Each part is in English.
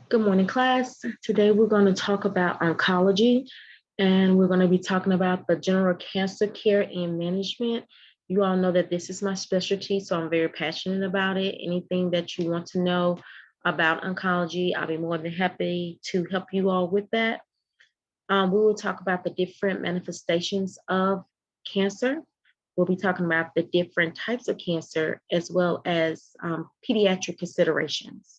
Good morning, class. Today we're going to talk about oncology, and we're going to be talking about the general cancer care and management. You all know that this is my specialty, so I'm very passionate about it. Anything that you want to know about oncology, I'll be more than happy to help you all with that. We will talk about the different manifestations of cancer. We'll be talking about the different types of cancer as well as pediatric considerations.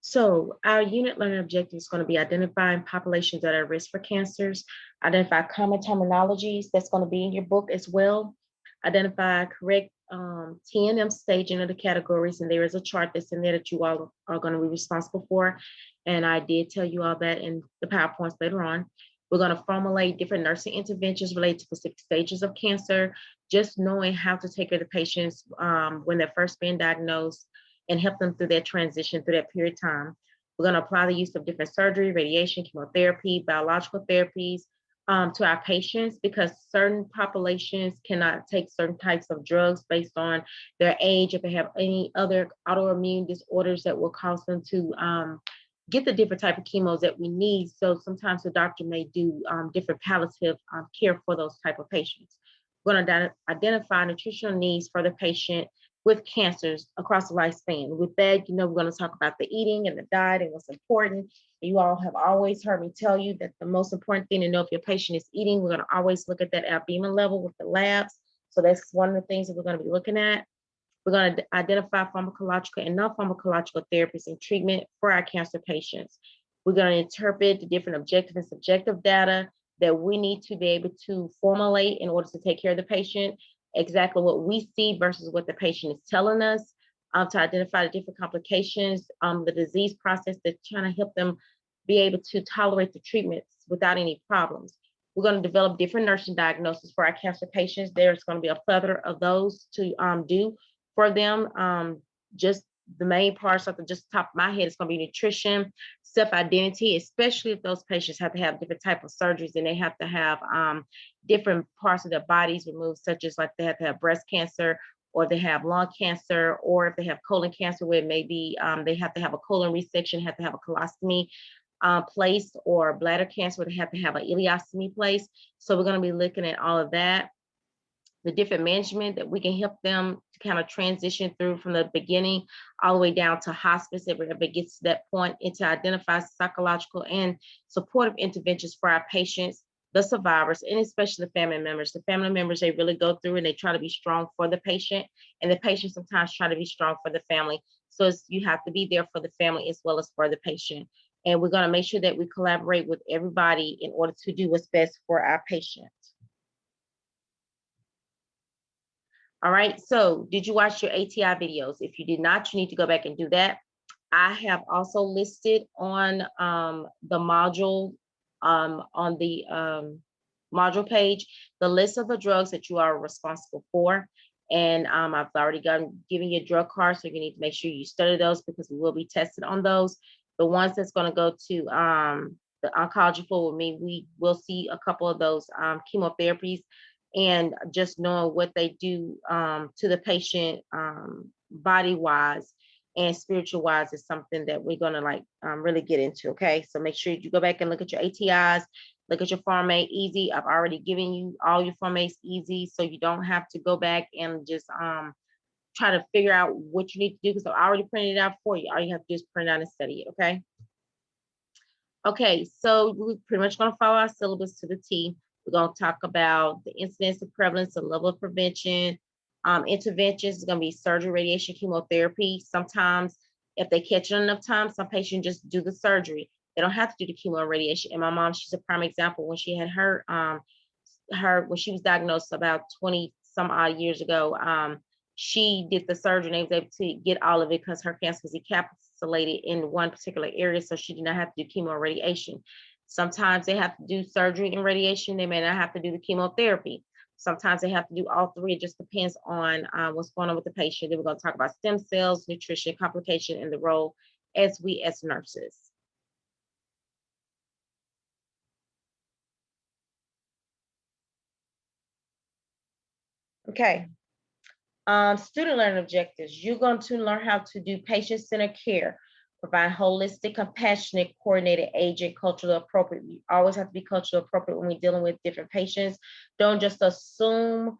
So our unit learning objective is going to be identifying populations that are at risk for cancers, identify common terminologies that's going to be in your book as well, identify correct T&M staging of the categories, and there is a chart that's in there that you all are going to be responsible for. And I did tell you all that in the PowerPoints later on. We're going to formulate different nursing interventions related to specific stages of cancer, just knowing how to take care of the patients when they're first being diagnosed, and help them through that transition, through that period of time. We're going to apply the use of different surgery, radiation, chemotherapy, biological therapies to our patients, because certain populations cannot take certain types of drugs based on their age, if they have any other autoimmune disorders that will cause them to get the different type of chemos that we need. So sometimes the doctor may do different palliative care for those type of patients. We're going to identify nutritional needs for the patient with cancers across the lifespan. With that, we're going to talk about the eating and the diet and what's important. You all have always heard me tell you that the most important thing to know if your patient is eating, we're going to always look at that albumin level with the labs. So that's one of the things that we're going to be looking at. We're going to identify pharmacological and non-pharmacological therapies and treatment for our cancer patients. We're going to interpret the different objective and subjective data that we need to be able to formulate in order to take care of the patient, exactly what we see versus what the patient is telling us, to identify the different complications, the disease process, that's trying to help them be able to tolerate the treatments without any problems. We're going to develop different nursing diagnoses for our cancer patients. There's going to be a plethora of those to do for them. Just the main parts off the just top of my head is going to be nutrition, self-identity, especially if those patients have to have different type of surgeries and they have to have different parts of their bodies removed, such as like they have to have breast cancer, or they have lung cancer, or if they have colon cancer, where maybe they have to have a colon resection, have to have a colostomy placed, or bladder cancer, where they have to have an ileostomy placed. So we're going to be looking at all of that, the different management that we can help them to kind of transition through from the beginning all the way down to hospice if it gets to that point, and to identify psychological and supportive interventions for our patients, the survivors, and especially the family members. The family members, they really go through and they try to be strong for the patient, and the patient sometimes try to be strong for the family. So you have to be there for the family as well as for the patient. And we're going to make sure that we collaborate with everybody in order to do what's best for our patient. All right, so did you watch your ATI videos? If you did not, you need to go back and do that. I have also listed on the module, on the module page, the list of the drugs that you are responsible for. And I've already given you a drug card, so you need to make sure you study those, because we will be tested on those. The ones that's going to go to the oncology floor with me, we will see a couple of those chemotherapies, and just knowing what they do to the patient body-wise and spiritual-wise is something that we're going to really get into, okay? So make sure you go back and look at your ATIs, look at your Pharm Easy. I've already given you all your Pharm Easy, so you don't have to go back and just try to figure out what you need to do, because I already printed it out for you. All you have to do is print it out and study it, okay? Okay, so we're pretty much going to follow our syllabus to the T. We're going to talk about the incidence, the prevalence, the level of prevention. Interventions is going to be surgery, radiation, chemotherapy. Sometimes if they catch it enough time, some patients just do the surgery. They don't have to do the chemo and radiation. And my mom, she's a prime example. When she had her when she was diagnosed about 20 some odd years ago, she did the surgery and was able to get all of it because her cancer was encapsulated in one particular area, so she did not have to do chemo or radiation. Sometimes they have to do surgery and radiation. They may not have to do the chemotherapy. Sometimes they have to do all three. It just depends on what's going on with the patient. Then we're going to talk about stem cells, nutrition, complication, and the role as nurses. Okay. Student learning objectives. You're going to learn how to do patient-centered care, provide holistic, compassionate, coordinated, aging, culturally appropriate. You always have to be culturally appropriate when we're dealing with different patients. Don't just assume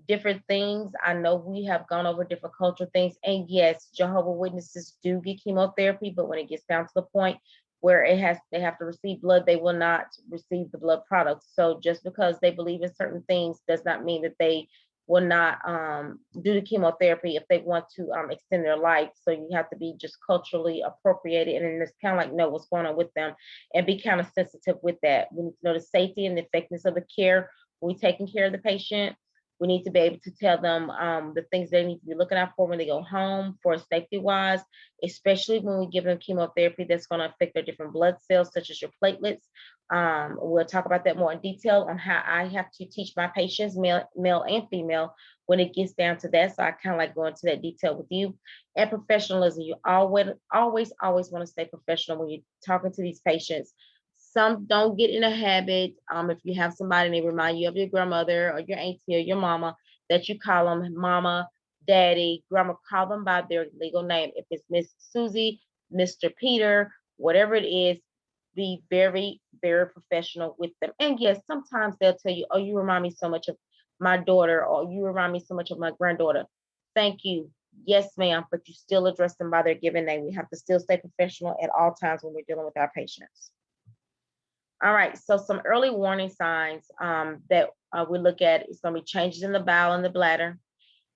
different things. I know we have gone over different cultural things, and yes, Jehovah Witnesses do get chemotherapy, but when it gets down to the point where they have to receive blood, they will not receive the blood products. So just because they believe in certain things does not mean that they will not do the chemotherapy if they want to extend their life. So you have to be just culturally appropriated, and then it's kind of like know what's going on with them and be kind of sensitive with that. We need to know the safety and the effectiveness of the care when we're taking care of the patient. We need to be able to tell them the things they need to be looking out for when they go home for safety wise, especially when we give them chemotherapy that's going to affect their different blood cells, such as your platelets. We'll talk about that more in detail on how I have to teach my patients, male and female, when it gets down to that. So I kind of like go into that detail with you. And professionalism. You always want to stay professional when you're talking to these patients. Some don't get in a habit. If you have somebody and they remind you of your grandmother or your auntie or your mama, that you call them mama, daddy, grandma, call them by their legal name. If it's Miss Susie, Mr. Peter, whatever it is, be very, very professional with them. And yes, sometimes they'll tell you, oh, you remind me so much of my daughter, or you remind me so much of my granddaughter. Thank you. Yes, ma'am, but you still address them by their given name. We have to still stay professional at all times when we're dealing with our patients. All right, so some early warning signs that we look at is going to be changes in the bowel and the bladder.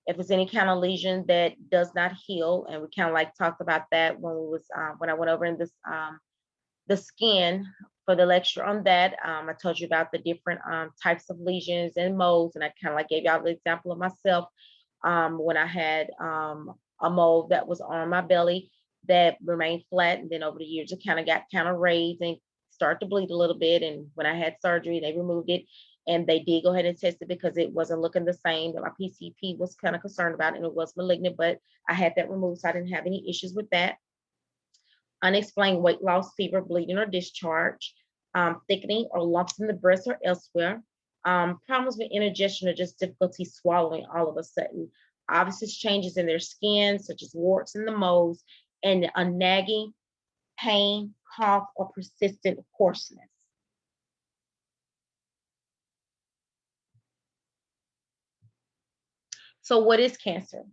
If it's any kind of lesion that does not heal, and we kind of like talked about that when we was when I went over in this the skin for the lecture on that. I told you about the different types of lesions and moles, and I kind of like gave y'all the example of myself when I had a mole that was on my belly that remained flat, and then over the years it got kind of raised and started to bleed a little bit. And when I had surgery, they removed it, and they did go ahead and test it because it wasn't looking the same that my PCP was kind of concerned about, and it was malignant, but I had that removed, so I didn't have any issues with that. Unexplained weight loss, fever, bleeding, or discharge, thickening or lumps in the breast or elsewhere, problems with indigestion or just difficulty swallowing all of a sudden, obvious changes in their skin, such as warts and the moles, and a nagging, pain, cough, or persistent hoarseness. So what is cancer?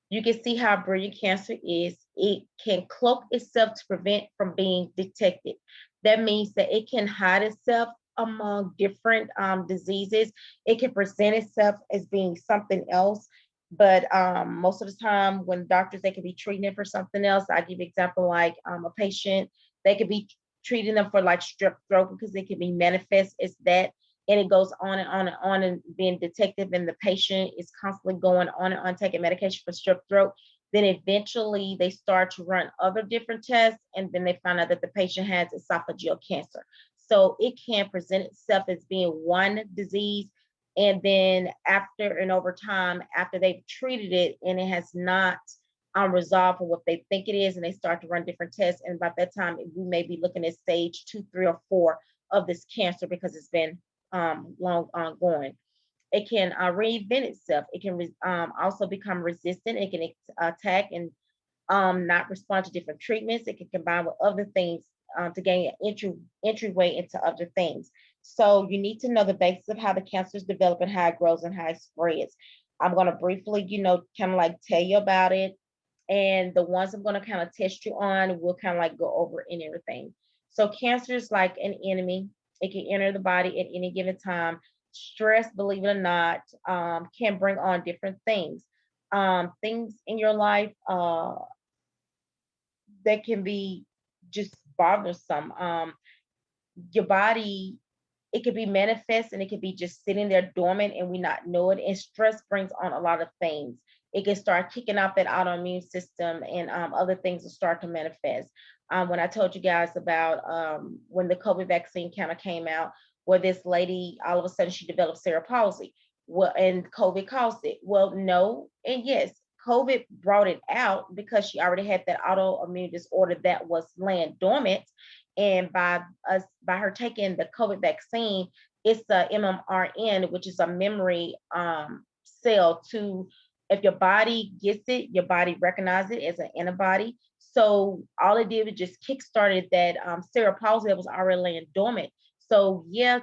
You can see how brilliant cancer is. It can cloak itself to prevent from being detected. That means that it can hide itself among different diseases. It can present itself as being something else, but most of the time when doctors, they could be treating it for something else. I give an example like a patient, they could be treating them for like strep throat because it can be manifest as that, and it goes on and on and on and being detective, and the patient is constantly going on and on taking medication for strep throat. Then eventually they start to run other different tests, and then they find out that the patient has esophageal cancer. So it can present itself as being one disease, and then after and over time, after they've treated it and it has not resolved for what they think it is, and they start to run different tests, and about that time we may be looking at stage 2, 3, or 4 of this cancer because it's been long ongoing. It can reinvent itself. It can also become resistant. It can attack and not respond to different treatments. It can combine with other things to gain an entryway into other things. So you need to know the basis of how the cancers develop and how it grows and how it spreads. I'm going to briefly, kind of like tell you about it. And the ones I'm going to kind of test you on, we'll kind of like go over in everything. So cancer is like an enemy. It can enter the body at any given time. Stress, believe it or not, can bring on different things. Things in your life that can be just bothersome. Your body, it could be manifest and it could be just sitting there dormant and we not know it. And stress brings on a lot of things. It can start kicking off that autoimmune system, and other things will start to manifest. When I told you guys about when the COVID vaccine kind of came out, where this lady, all of a sudden she developed cerebral palsy. Well, and COVID caused it. Well, no, and yes, COVID brought it out because she already had that autoimmune disorder that was laying dormant. And by her taking the COVID vaccine, it's the MMRN, which is a memory cell to If your body gets it, your body recognizes it as an antibody. So all it did was just kickstarted that cerebral palsy that was already laying dormant. So yeah,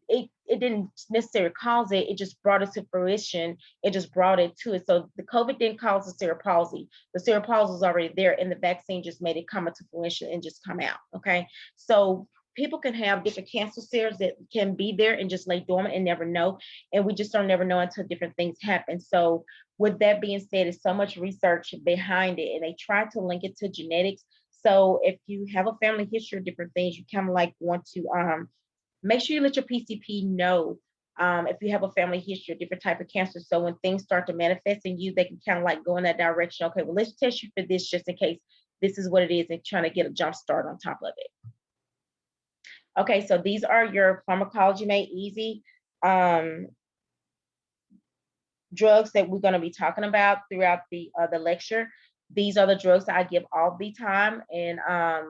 it didn't necessarily cause it, it just brought it to fruition. It just brought it to it. So the COVID didn't cause the cerebral palsy. The cerebral palsy was already there, and the vaccine just made it come into fruition and just come out. Okay. So people can have different cancer cells that can be there and just lay dormant and never know. And we just don't never know until different things happen. So with that being said, there's so much research behind it, and they try to link it to genetics. So if you have a family history of different things, you kind of like want to make sure you let your PCP know if you have a family history of different type of cancer. So when things start to manifest in you, they can kind of like go in that direction. Okay, well, let's test you for this just in case this is what it is, and trying to get a jump start on top of it. Okay, so these are your pharmacology made easy drugs that we're going to be talking about throughout the lecture. These are the drugs that I give all the time, and I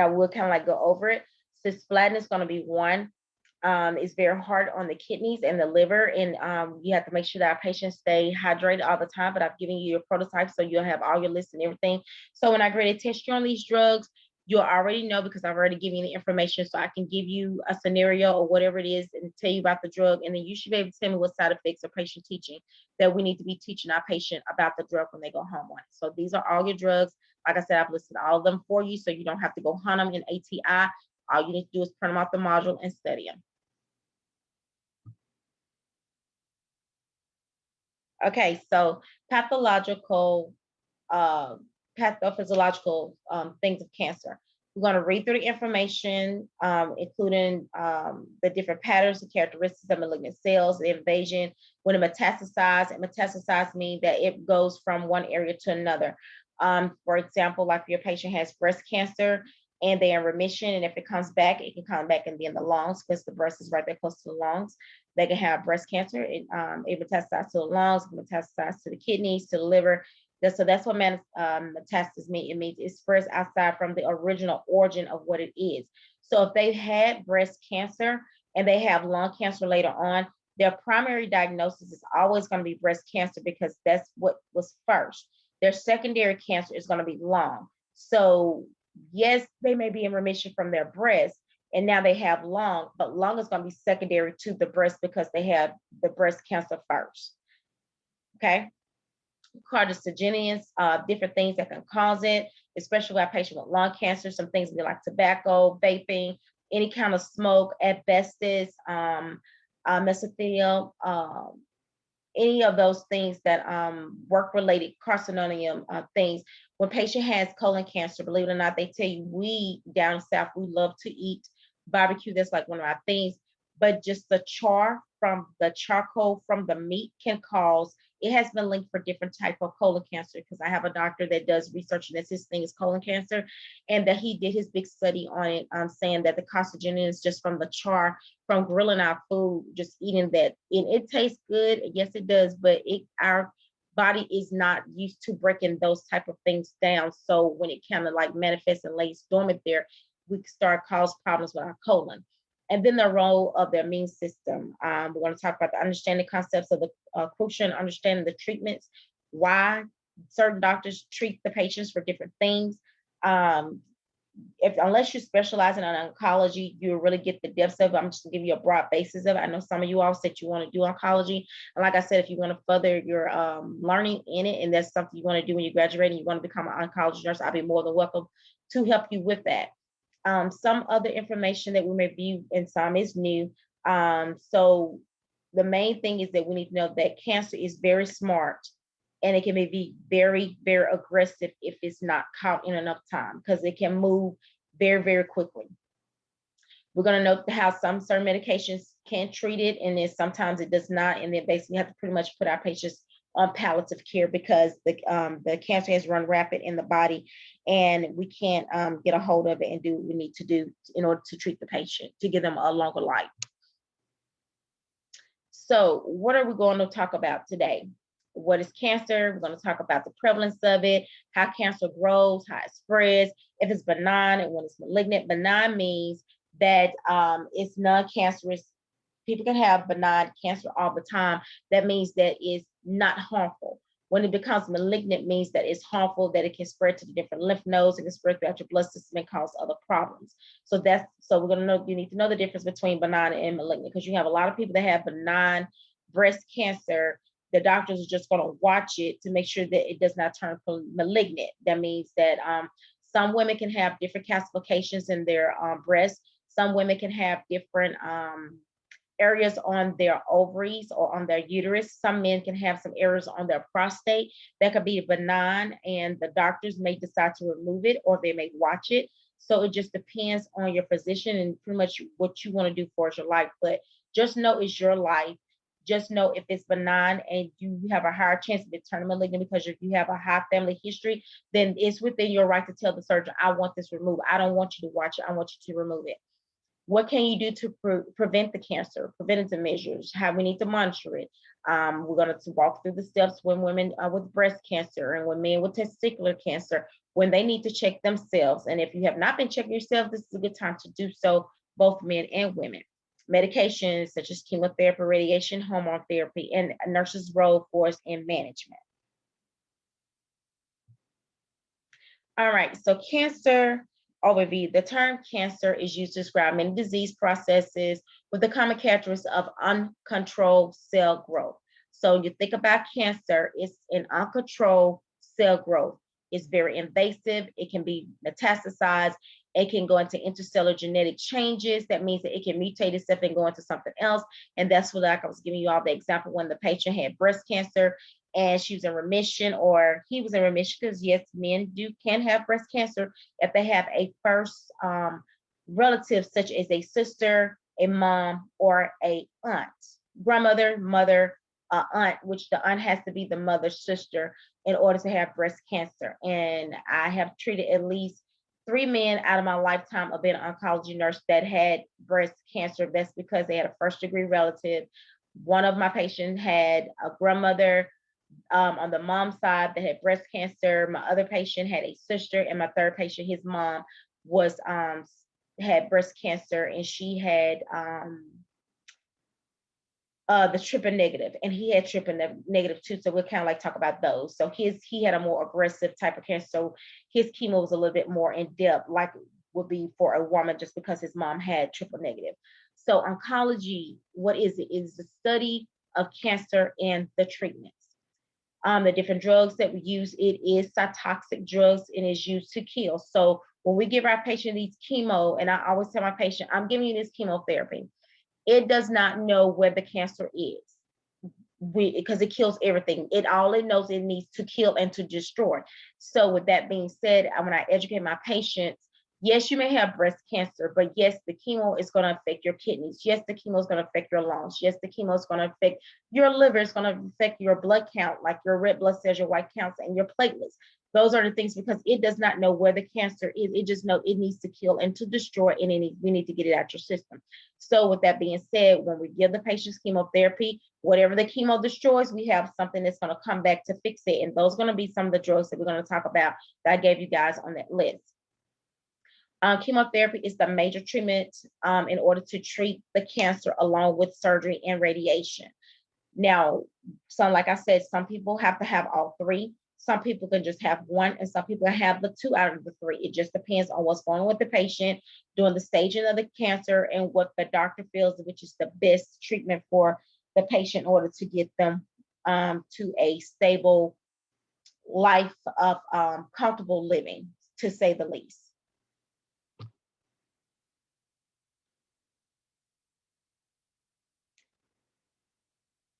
will kind of like go over it. Cisplatin is going to be one. It's very hard on the kidneys and the liver, and you have to make sure that our patients stay hydrated all the time. But I've given you your prototype, so you'll have all your lists and everything. So when I grade a test you on these drugs, you'll already know because I've already given you the information, so I can give you a scenario or whatever it is and tell you about the drug, and then you should be able to tell me what side effects or patient teaching that we need to be teaching our patient about the drug when they go home on it. So these are all your drugs. Like I said, I've listed all of them for you, so you don't have to go hunt them in ATI. All you need to do is print them off the module and study them. Okay, so pathophysiological things of cancer. We're going to read through the information, including the different patterns and characteristics of malignant cells, the invasion, when it metastasizes. And metastasize means that it goes from one area to another. For example, like if your patient has breast cancer and they're in remission, and if it comes back, it can come back and be in the lungs because the breast is right there close to the lungs. They can have breast cancer. It metastasizes to the lungs, metastasizes to the kidneys, to the liver. So that's what metastasis means. It means it spreads outside from the original origin of what it is. So if they've had breast cancer and they have lung cancer later on, their primary diagnosis is always going to be breast cancer because that's what was first. Their secondary cancer is going to be lung. So yes, they may be in remission from their breast, and now they have lung, but lung is going to be secondary to the breast because they have the breast cancer first. Okay. Carcinogens, different things that can cause it, especially with a patient with lung cancer. Some things be like tobacco, vaping, any kind of smoke, asbestos, mesothelioma, any of those things that work-related carcinogen things. When patient has colon cancer, believe it or not, they tell you we down south, we love to eat barbecue. That's like one of our things. But just the char from the charcoal from the meat can cause, it has been linked for different type of colon cancer because I have a doctor that does research and that's his thing is colon cancer, and that he did his big study on it, saying that the carcinogen is just from the char from grilling our food, just eating that. And it tastes good, yes it does, but our body is not used to breaking those type of things down. So when it kind of like manifests and lays dormant there, we start cause problems with our colon. And then the role of the immune system. We're going to talk about the understanding concepts of the crucial and understanding the treatments, why certain doctors treat the patients for different things. Unless you specialize in oncology, you really get the depths of it. I'm just gonna give you a broad basis of it. I know some of you all said you want to do oncology. And like I said, if you want to further your learning in it, and that's something you want to do when you graduate and you want to become an oncology nurse, I'll be more than welcome to help you with that. Some other information that we may view and some is new. So the main thing is that we need to know that cancer is very smart, and it can be very, very aggressive if it's not caught in enough time because it can move very, very quickly. We're going to note how some certain medications can treat it, and then sometimes it does not, and then basically have to pretty much put our patients on palliative care because the cancer has run rapid in the body, and we can't get a hold of it and do what we need to do in order to treat the patient, to give them a longer life. So what are we going to talk about today? What is cancer? We're going to talk about the prevalence of it, how cancer grows, how it spreads, if it's benign and when it's malignant. Benign means that it's non-cancerous people can have benign cancer all the time. That means that it's not harmful. When it becomes malignant, means that it's harmful, that it can spread to the different lymph nodes, it can spread throughout your blood system and cause other problems. So we're gonna know, you need to know the difference between benign and malignant, because you have a lot of people that have benign breast cancer. The doctors are just gonna watch it to make sure that it does not turn malignant. That means that some women can have different calcifications in their breasts. Some women can have different areas on their ovaries or on their uterus. Some men can have some areas on their prostate that could be benign, and the doctors may decide to remove it or they may watch it. So it just depends on your physician and pretty much what you want to do for your life. But just know it's your life. Just know if it's benign and you have a higher chance of it turning malignant because if you have a high family history, then it's within your right to tell the surgeon, I want this removed. I don't want you to watch it. I want you to remove it. What can you do to prevent the cancer? Preventative measures, how we need to monitor it. We're going to walk through the steps when women with breast cancer and when men with testicular cancer, when they need to check themselves. And if you have not been checking yourself, this is a good time to do so, both men and women. Medications such as chemotherapy, radiation, hormone therapy, and a nurse's role, of course, in management. All right, so cancer overview. The term cancer is used to describe many disease processes with the common characteristics of uncontrolled cell growth. So you think about cancer, it's an uncontrolled cell growth. It's very invasive. It can be metastasized. It can go into intercellular genetic changes. That means that it can mutate itself and go into something else. And that's what, like I was giving you all the example when the patient had breast cancer and she was in remission, or he was in remission, because yes, men can have breast cancer if they have a first relative, such as a sister, a mom, or a aunt, grandmother, mother, aunt, which the aunt has to be the mother's sister in order to have breast cancer. And I have treated at least 3 men out of my lifetime of being an oncology nurse that had breast cancer. That's because they had a first degree relative. One of my patients had a grandmother on the mom side that had breast cancer. My other patient had a sister, and my third patient, his mom was had breast cancer, and she had the triple negative, and he had triple negative too. So we'll kind of like talk about those. So he had a more aggressive type of cancer. So his chemo was a little bit more in depth, like would be for a woman, just because his mom had triple negative. So oncology, what is it? Is the study of cancer and the treatments. The different drugs that we use, it is cytotoxic drugs and is used to kill. So when we give our patient these chemo, and I always tell my patient, I'm giving you this chemotherapy, it does not know where the cancer is, because it kills everything. All it knows, it needs to kill and to destroy. So with that being said, when I educate my patients, yes, you may have breast cancer, but yes, the chemo is going to affect your kidneys. Yes, the chemo is going to affect your lungs. Yes, the chemo is going to affect your liver. It's going to affect your blood count, like your red blood cells, your white counts, and your platelets. Those are the things, because it does not know where the cancer is. It just knows it needs to kill and to destroy, and we need to get it out your system. So with that being said, when we give the patients chemotherapy, whatever the chemo destroys, we have something that's going to come back to fix it. And those are going to be some of the drugs that we're going to talk about that I gave you guys on that list. Chemotherapy is the major treatment in order to treat the cancer, along with surgery and radiation. Now, like I said, some people have to have all three. Some people can just have one, and some people have the 2 out of the 3. It just depends on what's going on with the patient, during the staging of the cancer, and what the doctor feels, which is the best treatment for the patient in order to get them to a stable life of comfortable living, to say the least.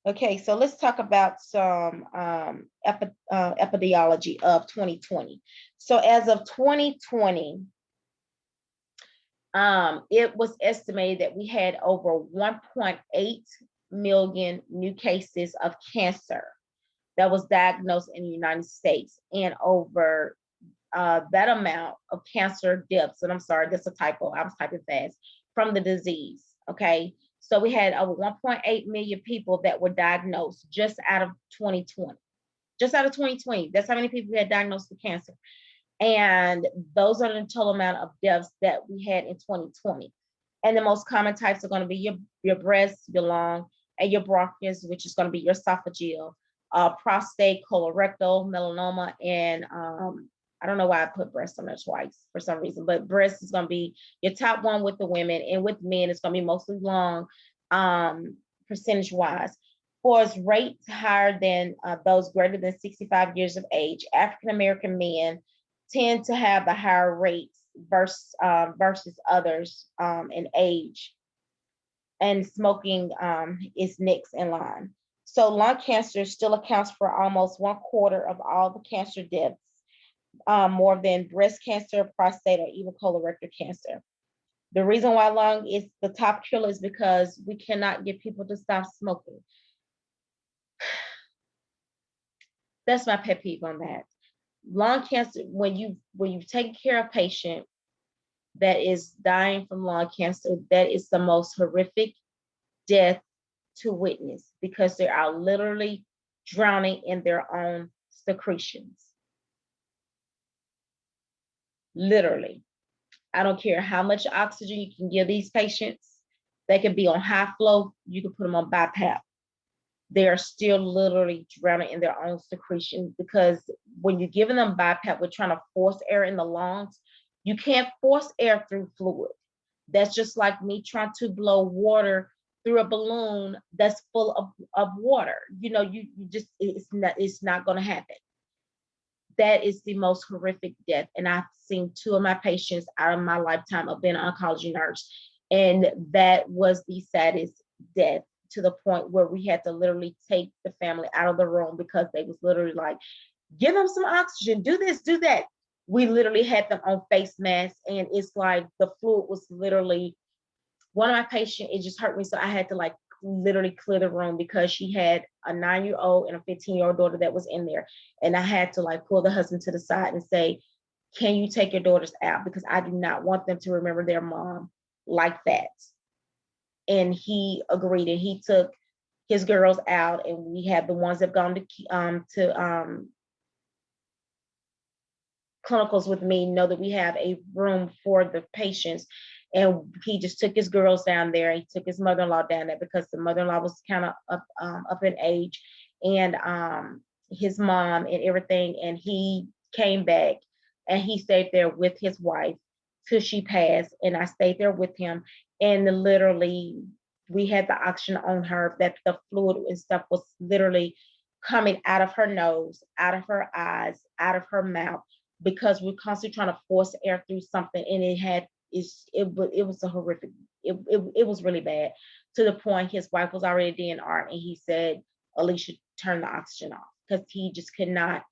Okay, so let's talk about some epidemiology of 2020. So as of 2020, it was estimated that we had over 1.8 million new cases of cancer that was diagnosed in the United States, and over that amount of cancer deaths, and I'm sorry, that's a typo, I was typing fast, from the disease, okay? So we had over 1.8 million people that were diagnosed just out of 2020. Just out of 2020, that's how many people we had diagnosed with cancer. And those are the total amount of deaths that we had in 2020. And the most common types are going to be your breast, your lung, and your bronchus, which is going to be your esophageal, prostate, colorectal, melanoma, and I don't know why I put breast on there twice for some reason, but breast is going to be your top one with the women, and with men, it's going to be mostly lung, percentage wise. For its rates higher than those greater than 65 years of age, African American men tend to have the higher rates versus others in age, and smoking is next in line. So lung cancer still accounts for almost 1/4 of all the cancer deaths, more than breast cancer, prostate, or even colorectal cancer. The reason why lung is the top killer is because we cannot get people to stop smoking. That's my pet peeve on that. Lung cancer, when you take care of a patient that is dying from lung cancer, that is the most horrific death to witness, because they are literally drowning in their own secretions. Literally. I don't care how much oxygen you can give these patients. They can be on high flow. You can put them on BiPAP. They are still literally drowning in their own secretions, because when you're giving them BiPAP, we're trying to force air in the lungs. You can't force air through fluid. That's just like me trying to blow water through a balloon that's full of water. You just, it's not going to happen. That is the most horrific death. And I've seen 2 of my patients out of my lifetime of being an oncology nurse. And that was the saddest death, to the point where we had to literally take the family out of the room, because they was literally like, give them some oxygen, do this, do that. We literally had them on face masks, and it's like the fluid was literally, one of my patients, it just hurt me. So I had to like literally clear the room, because she had a 9-year-old and a 15-year-old daughter that was in there. And I had to like pull the husband to the side and say, can you take your daughters out? Because I do not want them to remember their mom like that. And he agreed, and he took his girls out, and we had the ones that have gone to clinicals with me know that we have a room for the patients. And he just took his girls down there. He took his mother-in-law down there, because the mother-in-law was kind of up in age, and his mom and everything. And he came back, and he stayed there with his wife till she passed. And I stayed there with him. And literally, we had the oxygen on her, that the fluid and stuff was literally coming out of her nose, out of her eyes, out of her mouth, because we're constantly trying to force air through something. And it was a horrific, it was really bad, to the point his wife was already DNR, and he said, Alicia, turn the oxygen off, because he just could not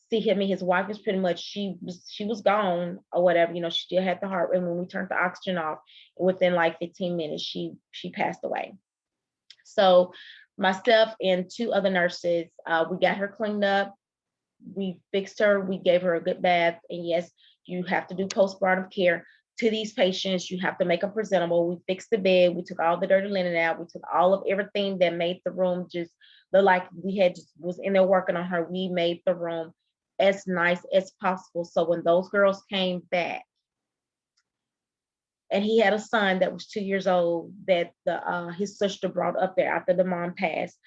see him. And his wife was pretty much, she was gone or whatever, she still had the heart. And when we turned the oxygen off, within like 15 minutes, she passed away. So myself and 2 other nurses, we got her cleaned up, we fixed her, we gave her a good bath. And yes, you have to do postpartum care to these patients. You have to make them presentable. We fixed the bed, we took all the dirty linen out, we took all of everything that made the room just look like we had just was in there working on her. We made the room as nice as possible. So when those girls came back, and he had a son that was 2 years old that his sister brought up there after the mom passed.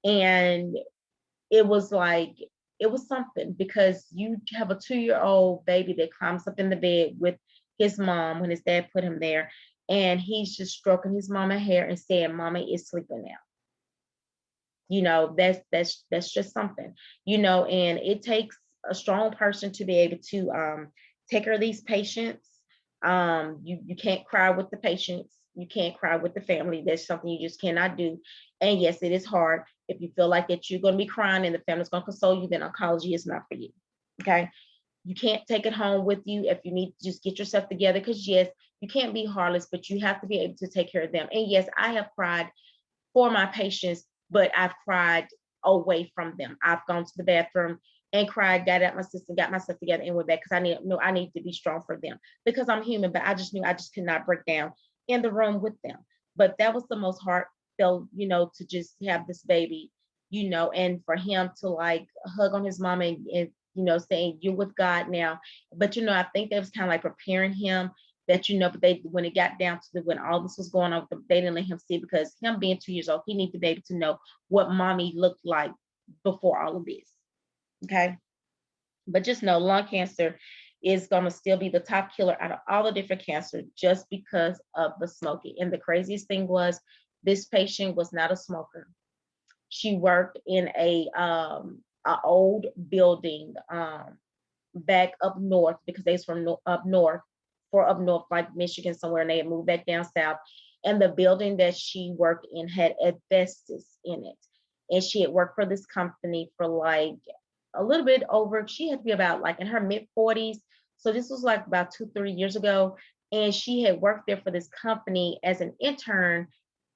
And it was like, it was something, because you have a 2-year-old baby that climbs up in the bed with his mom when his dad put him there, and he's just stroking his mama hair and saying, Mama is sleeping now. That's just something, and it takes a strong person to be able to take care of these patients. You can't cry with the patients. You can't cry with the family. That's something you just cannot do. And yes, it is hard. If you feel like that you're going to be crying and the family's going to console you, then oncology is not for you. Okay. You can't take it home with you. If you need to just get yourself together, because yes, you can't be heartless, but you have to be able to take care of them. And yes, I have cried for my patients, but I've cried away from them. I've gone to the bathroom and cried, got out my system, got myself together, and went back, because I need to be strong for them, because I'm human. But I just knew I just could not break down in the room with them. But that was the most heartfelt, to just have this baby, and for him to like hug on his mom and saying, you're with God now. But I think that was kind of like preparing him that, but they, when it got down to when all this was going on, they didn't let him see it, because him being 2 years old, he needed to be able to know what mommy looked like before all of this. Okay. But just know lung cancer is going to still be the top killer out of all the different cancers, just because of the smoking. And the craziest thing was, this patient was not a smoker. She worked in a old building back up north, because they was from up north, like Michigan somewhere, and they had moved back down south. And the building that she worked in had asbestos in it. And she had worked for this company for like a little bit over, she had to be about like in her mid-40s. So this was like about 2-3 years ago. And she had worked there for this company as an intern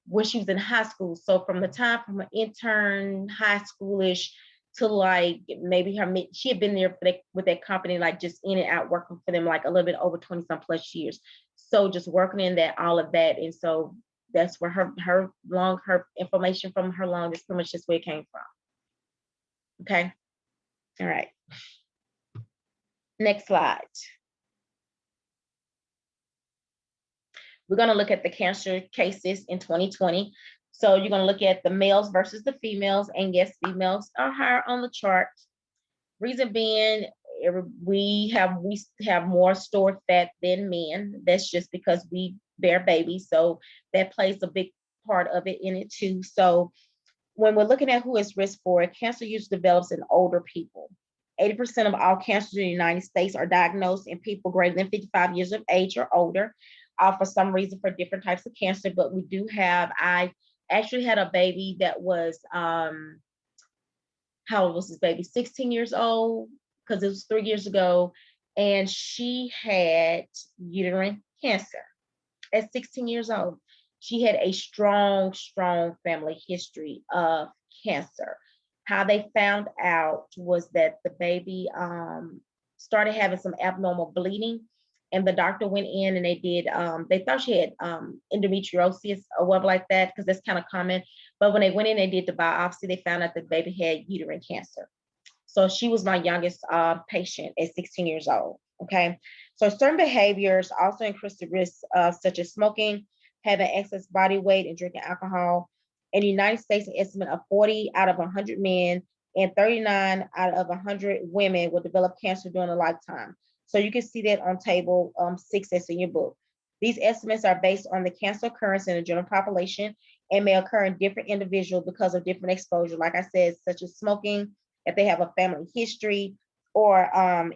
when she was in high school. So from the time from an intern, high schoolish, to like maybe she had been there with that company, like just in and out working for them, like a little bit over 20 some plus years. So just working in that, all of that. And so that's where her inflammation from her lung is pretty much just where it came from. Okay. All right. Next slide. We're going to look at the cancer cases in 2020. So you're going to look at the males versus the females, and yes, females are higher on the chart. Reason being, we have more stored fat than men. That's just because we bear babies, so that plays a big part of it in it too. So when we're looking at who is risk for it, cancer usually develops in older people. 80% of all cancers in the United States are diagnosed in people greater than 55 years of age or older, for some reason, for different types of cancer. But we do have, I actually had a baby that was, how old was this baby? 16 years old, because it was 3 years ago. And she had uterine cancer at 16 years old. She had a strong family history of cancer. How they found out was that the baby started having some abnormal bleeding, and the doctor went in and they thought she had endometriosis or whatever like that, because that's kind of common. But when they went in, they did the biopsy, they found out the baby had uterine cancer. So she was my youngest patient at 16 years old. Okay. So certain behaviors also increase the risk, such as smoking, having excess body weight, and drinking alcohol. In the United States, an estimate of 40 out of 100 men and 39 out of 100 women will develop cancer during a lifetime. So you can see that on table 6 that's in your book. These estimates are based on the cancer occurrence in the general population and may occur in different individuals because of different exposure, like I said, such as smoking, if they have a family history, or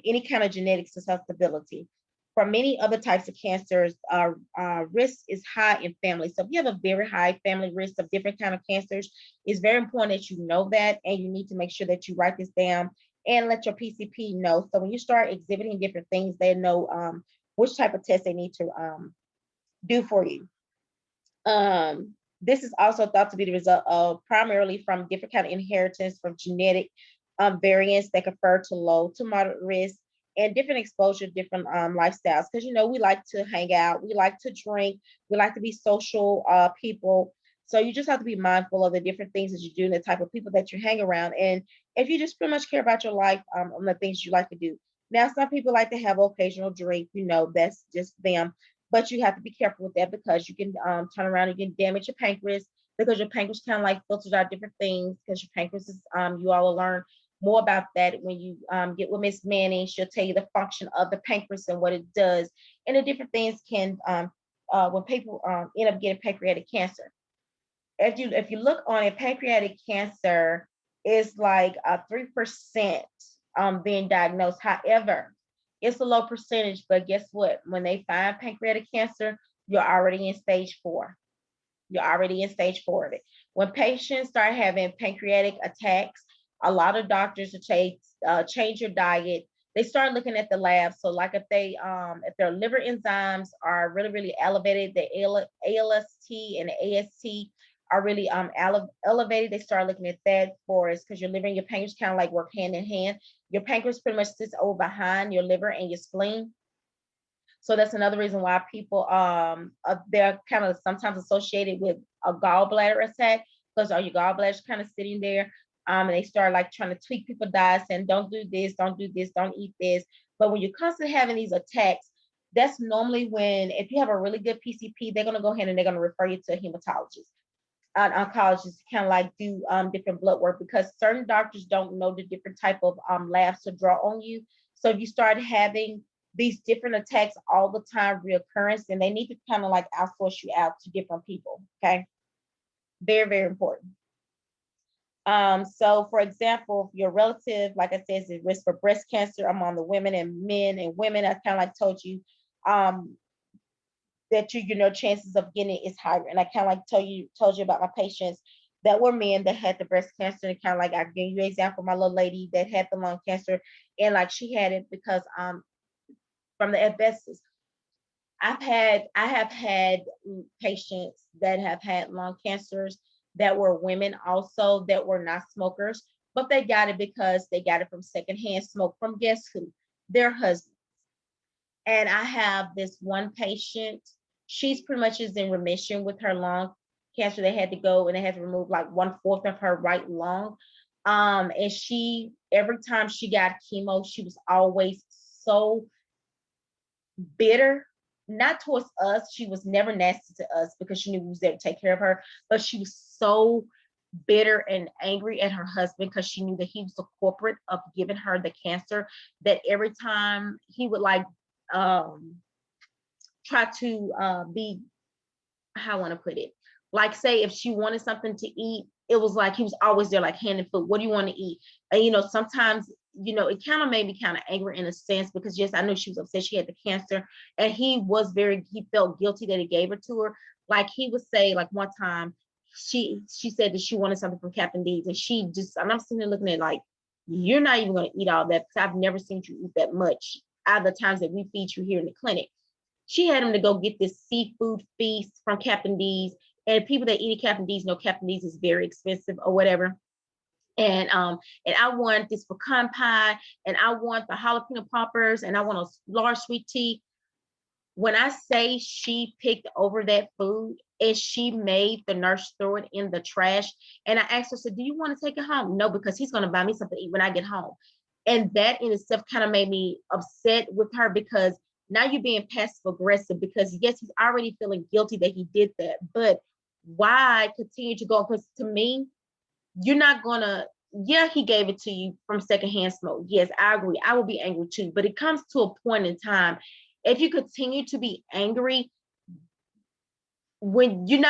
any kind of genetic susceptibility. For many other types of cancers, risk is high in families. So if you have a very high family risk of different kind of cancers, it's very important that you know that, and you need to make sure that you write this down and let your PCP know. So when you start exhibiting different things, they know which type of test they need to do for you. This is also thought to be the result of primarily from different kind of inheritance from genetic variants that confer to low to moderate risk, and different exposure, different lifestyles. Because we like to hang out, we like to drink, we like to be social people. So you just have to be mindful of the different things that you do and the type of people that you hang around. And if you just pretty much care about your life, on the things you like to do. Now, some people like to have occasional drink, that's just them. But you have to be careful with that, because you can turn around and you can damage your pancreas, because your pancreas kind of like filters out different things, because your pancreas is, you all will learn more about that when you get with Miss Manning. She'll tell you the function of the pancreas and what it does, and the different things can, when people end up getting pancreatic cancer. If you look on it, pancreatic cancer is like 3% being diagnosed. However, it's a low percentage, but guess what? When they find pancreatic cancer, you're already in stage 4. You're already in stage 4 of it. When patients start having pancreatic attacks, a lot of doctors will change your diet. They start looking at the labs. So like if their liver enzymes are really, really elevated, the ALST and the AST are really elevated, they start looking at that for us, because your liver and your pancreas kind of like work hand in hand. Your pancreas pretty much sits over behind your liver and your spleen. So that's another reason why people they're kind of sometimes associated with a gallbladder attack, because all your gallbladders kind of sitting there. And they start like trying to tweak people's diets and don't do this, don't eat this. But when you're constantly having these attacks, That's normally when, if you have a really good PCP, they're going to go ahead and they're going to refer you to a hematologist, an oncologist, kind of like do different blood work, because certain doctors don't know the different type of labs to draw on you. So if you start having these different attacks all the time, reoccurrence, and they need to kind of like outsource you out to different people. Okay, very, very important. So for example, if your relative, like I said, is at risk for breast cancer among the women and men and women, I kind of like told you, that your chances of getting it is higher. And I kind of like told you about my patients that were men that had the breast cancer, and kind of like I gave you an example, my little lady that had the lung cancer, and like she had it because from the asbestos. I have had patients that have had lung cancers that were women also, that were not smokers, but they got it because they got it from secondhand smoke from, guess who? Their husband. And I have this one patient, she's pretty much is in remission with her lung cancer. They had to go and they had to remove like 1/4 of her right lung. And she, every time she got chemo, she was always so bitter, not towards us. She was never nasty to us because she knew we was there to take care of her, but she was so bitter and angry at her husband because she knew that he was the culprit of giving her the cancer, that every time he would like try to be, how I want to put it, like say if she wanted something to eat, it was like he was always there like handing food, what do you want to eat? And sometimes it kind of made me kind of angry in a sense, because yes, I knew she was upset she had the cancer, and he felt guilty that he gave her to her. Like he would say, like one time she said that she wanted something from Captain D's, and I'm sitting there looking at like, you're not even going to eat all that, because I've never seen you eat that much out of the times that we feed you here in the clinic. She had him to go get this seafood feast from Captain D's. And people that eat at Captain D's know Captain D's is very expensive or whatever. And I want this pecan pie, and I want the jalapeno poppers, and I want a large sweet tea. When I say she picked over that food and she made the nurse throw it in the trash, and I asked her, said, "Do you want to take it home?" No, because he's going to buy me something to eat when I get home. And that in itself kind of made me upset with her, because now you're being passive aggressive, because yes, he's already feeling guilty that he did that, but why continue to go? Because to me, you're not gonna, yeah, he gave it to you from secondhand smoke. Yes, I agree. I will be angry too. But it comes to a point in time, if you continue to be angry, when you're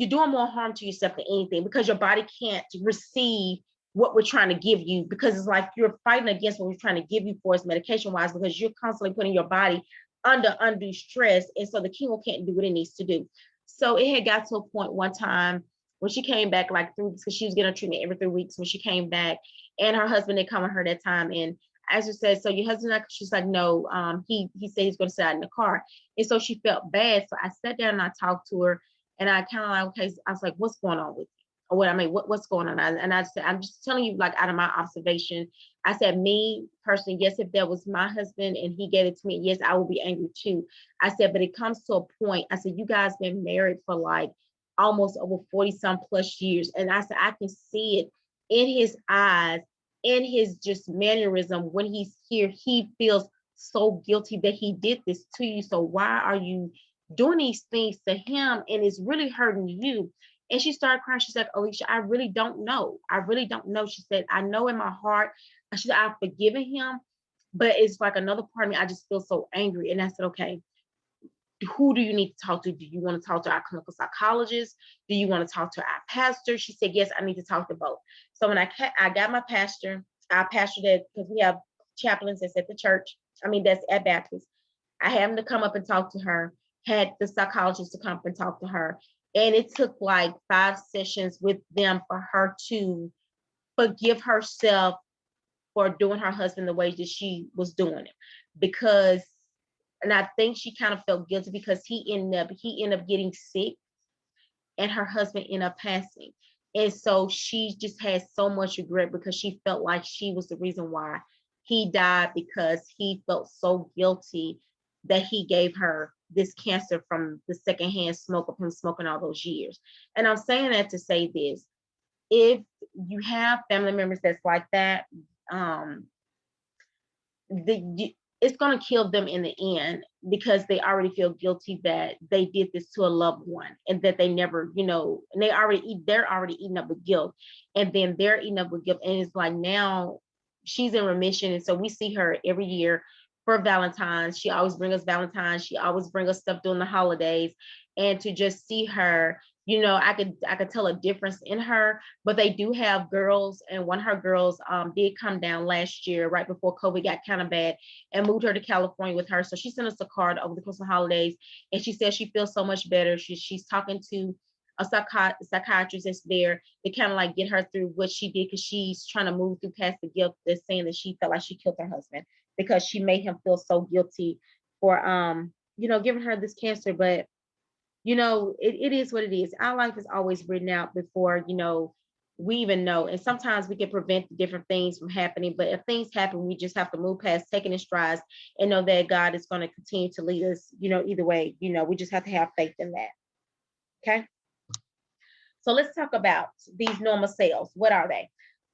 doing more harm to yourself than anything, because your body can't receive what we're trying to give you, because it's like you're fighting against what we're trying to give you for us medication wise, because you're constantly putting your body under undue stress, and so the chemo can't do what it needs to do. So it had got to a point one time when she came back like 3 weeks, because she was getting a treatment every 3 weeks. When she came back, and her husband had come with her that time, and as I said, "So your husband," she's like, "No, he said he's going to sit out in the car." And so she felt bad. So I sat down and I talked to her, and I kind of like, okay, I was like, "What's going on with you?" Or what I mean, what's going on? And I said, "I'm just telling you, like out of my observation." I said, "Me personally, yes, if that was my husband and he gave it to me, yes, I would be angry too." I said, "But it comes to a point." I said, "You guys been married for like almost over 40 some plus years." And I said, "I can see it in his eyes, in his just mannerism. When he's here, he feels so guilty that he did this to you. So why are you doing these things to him? And it's really hurting you." And she started crying. She's like, "Alicia, I really don't know. I really don't know." She said, "I know in my heart," she said, "I've forgiven him, but it's like another part of me, I just feel so angry." And I said, "Okay, who do you need to talk to? Do you want to talk to our clinical psychologist? Do you want to talk to our pastor?" She said, "Yes, I need to talk to both." So when I got my pastor, our pastor, that, because we have chaplains that's at the church, I mean, that's at Baptist, I had him to come up and talk to her, had the psychologist to come up and talk to her. And it took like 5 sessions with them for her to forgive herself for doing her husband the way that she was doing it. Because, and I think she kind of felt guilty because he ended up getting sick, and her husband ended up passing. And so she just had so much regret, because she felt like she was the reason why he died, because he felt so guilty that he gave her this cancer from the secondhand smoke of him smoking all those years. And I'm saying that to say this: if you have family members that's like that, um, it's going to kill them in the end, because they already feel guilty that they did this to a loved one, and that they never, and they're already eating up with guilt, and then they're eating up with guilt. And it's like, now she's in remission. And so we see her every year for Valentine's. She always bring us Valentine's. She always bring us stuff during the holidays. And to just see her, I could tell a difference in her. But they do have girls, and one of her girls did come down last year right before COVID got kind of bad, and moved her to California with her. So she sent us a card over the Christmas holidays, and she says she feels so much better. She's talking to a psychiatrist that's there to kind of like get her through what she did, because she's trying to move through past the guilt that's saying that she felt like she killed her husband, because she made him feel so guilty for giving her this cancer. But it is what it is. Our life is always written out before we even know. And sometimes we can prevent different things from happening, but if things happen, we just have to move past taking in strides and know that God is going to continue to lead us, either way. We just have to have faith in that. Okay. So let's talk about these normal cells. What are they?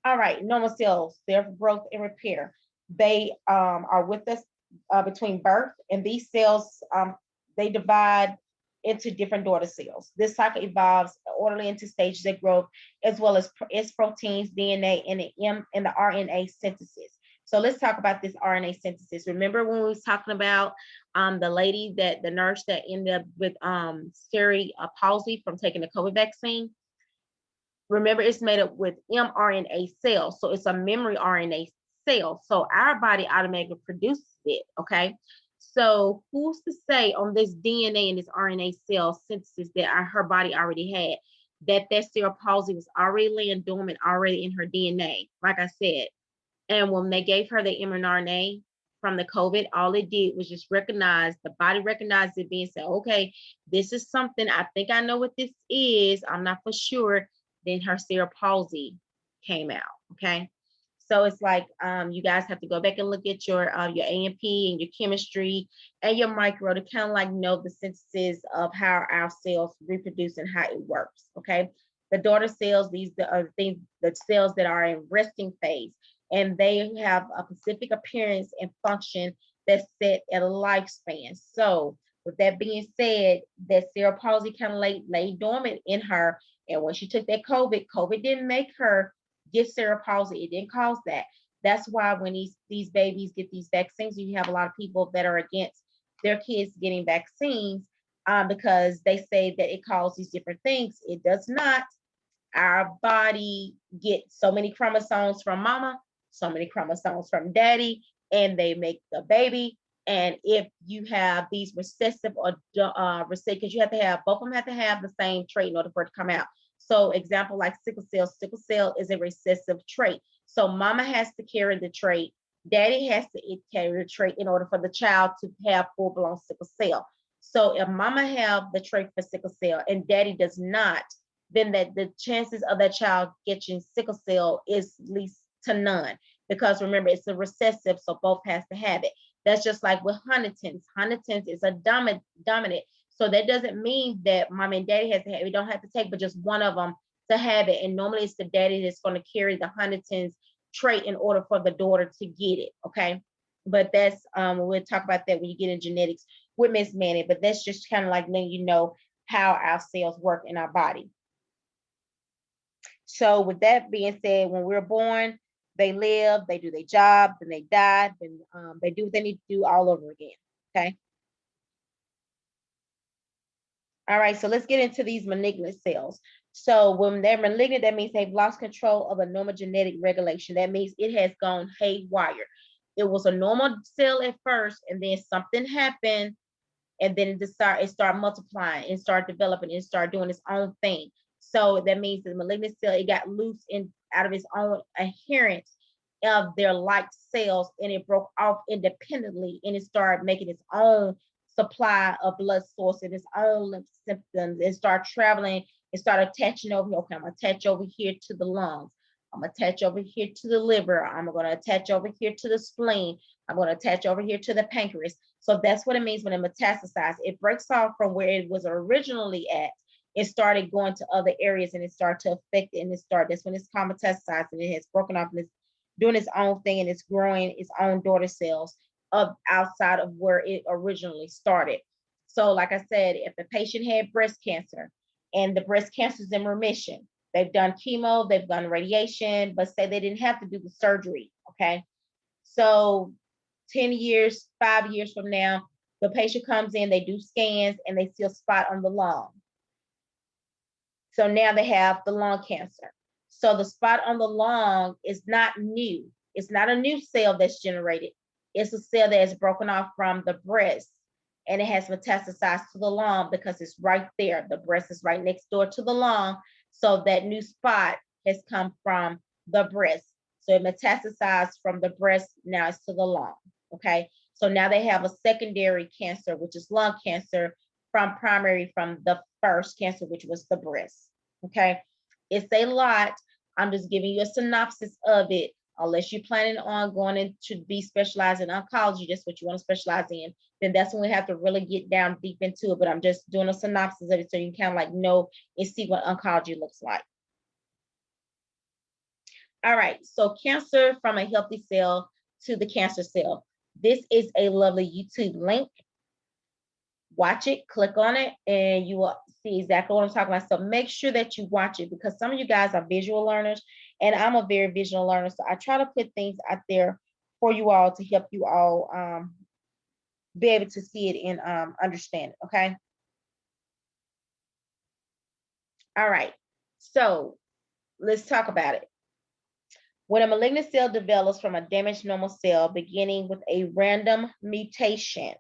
All right, normal cells, they're for growth and repair. They are with us between birth, and these cells, they divide into different daughter cells. This cycle evolves orderly into stages of growth, as well as its proteins, DNA, and the RNA synthesis. So let's talk about this RNA synthesis. Remember when we was talking about the nurse that ended up with cerebral palsy from taking the COVID vaccine? Remember, it's made up with mRNA cells. So it's a memory RNA cell. So our body automatically produces it. Okay. So who's to say on this DNA and this RNA cell synthesis that her body already had, that cerebral palsy was already laying dormant already in her DNA, like I said. And when they gave her the mRNA from the COVID, all it did was just the body recognized it, being said, okay, this is something, I think I know what this is. I'm not for sure. Then her cerebral palsy came out. Okay. So it's like you guys have to go back and look at your A&P and your chemistry and your micro to kind of like know the synthesis of how our cells reproduce and how it works. Okay. The daughter cells, these are the cells that are in resting phase, and they have a specific appearance and function that's set at a lifespan. So with that being said, that cerebral palsy kind of lay dormant in her. And when she took that COVID didn't make her get cerebral palsy. It didn't cause that. That's why when these babies get these vaccines, you have a lot of people that are against their kids getting vaccines because they say that it causes these different things. It does not. Our body gets so many chromosomes from mama, so many chromosomes from daddy, and they make the baby. And if you have these recessive or because you have to have, both of them have to have the same trait in order for it to come out. So example, like sickle cell is a recessive trait. So mama has to carry the trait. Daddy has to carry the trait in order for the child to have full-blown sickle cell. So if mama have the trait for sickle cell and daddy does not, then the chances of that child getting sickle cell is least to none. Because remember, it's a recessive, so both has to have it. That's just like with Huntington's. Huntington's is a dominant. So that doesn't mean that mom and daddy has to have it. We don't have to take, but just one of them to have it. And normally it's the daddy that's going to carry the Huntington's trait in order for the daughter to get it. Okay. But that's we'll talk about that when you get in genetics with Miss Manny. But that's just kind of like letting you know how our cells work in our body. So with that being said, when we're born, they live, they do their job, then they die, then they do what they need to do all over again. Okay. All right, so let's get into these malignant cells. So when they're malignant, that means they've lost control of a normal genetic regulation. That means it has gone haywire. It was a normal cell at first, and then something happened, and then it started multiplying and start developing and start doing its own thing. So that means the malignant cell, it got loose out of its own adherence of their like cells, and it broke off independently, and it started making its own supply of blood source and its own symptoms, and start traveling and start attaching over here. Okay, I'm gonna attach over here to the lungs. I'm gonna attach over here to the liver. I'm gonna attach over here to the spleen. I'm gonna attach over here to the pancreas. So that's what it means when it metastasizes. It breaks off from where it was originally at. It started going to other areas, and it started to affect it, and that's when it's called metastasizing. It has broken off, and it's doing its own thing, and it's growing its own daughter cells. of outside of where it originally started. So like I said, if the patient had breast cancer and the breast cancer is in remission, they've done chemo, they've done radiation, but say they didn't have to do the surgery, okay? So 10 years, 5 years from now, the patient comes in, they do scans, and they see a spot on the lung. So now they have the lung cancer. So the spot on the lung is not new. It's not a new cell that's generated. It's a cell that is broken off from the breast, and it has metastasized to the lung because it's right there. The breast is right next door to the lung. So that new spot has come from the breast. So it metastasized from the breast, now it's to the lung, okay? So now they have a secondary cancer, which is lung cancer, from primary from the first cancer, which was the breast, okay? It's a lot. I'm just giving you a synopsis of it. Unless you're planning on going to be specialized in oncology, that's what you want to specialize in, then that's when we have to really get down deep into it. But I'm just doing a synopsis of it so you can kind of like know and see what oncology looks like. All right, so cancer from a healthy cell to the cancer cell. This is a lovely YouTube link. Watch it, click on it, and you will see exactly what I'm talking about. So make sure that you watch it, because some of you guys are visual learners, and I'm a very visual learner. So I try to put things out there for you all to help you all be able to see it and understand it, okay? All right, so let's talk about it. When a malignant cell develops from a damaged normal cell, beginning with a random mutation.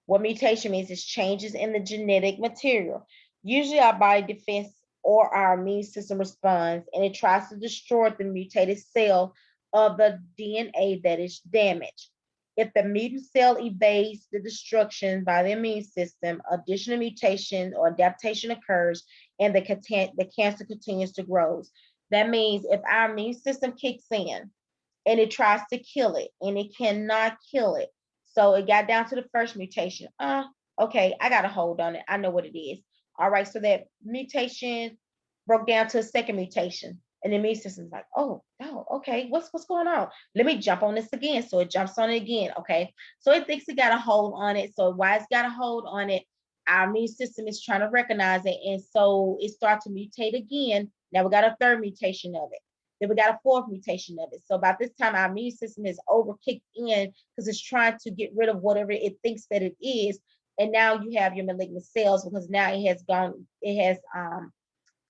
What mutation means is changes in the genetic material. Usually our body defense or our immune system responds, and it tries to destroy the mutated cell of the DNA that is damaged. If the mutant cell evades the destruction by the immune system, additional mutation or adaptation occurs, and the cancer continues to grow. That means if our immune system kicks in and it tries to kill it and it cannot kill it. So it got down to the first mutation. Okay, I got a hold on it. I know what it is. All right, so that mutation broke down to a second mutation. And the immune system's like, oh, no, okay, what's going on? Let me jump on this again. So it jumps on it again, okay? So it thinks it got a hold on it. So why it's got a hold on it, our immune system is trying to recognize it. And so it starts to mutate again. Now we got a third mutation of it. Then we got a fourth mutation of it. So by this time, our immune system is overkicked in because it's trying to get rid of whatever it thinks that it is. And now you have your malignant cells, because now it has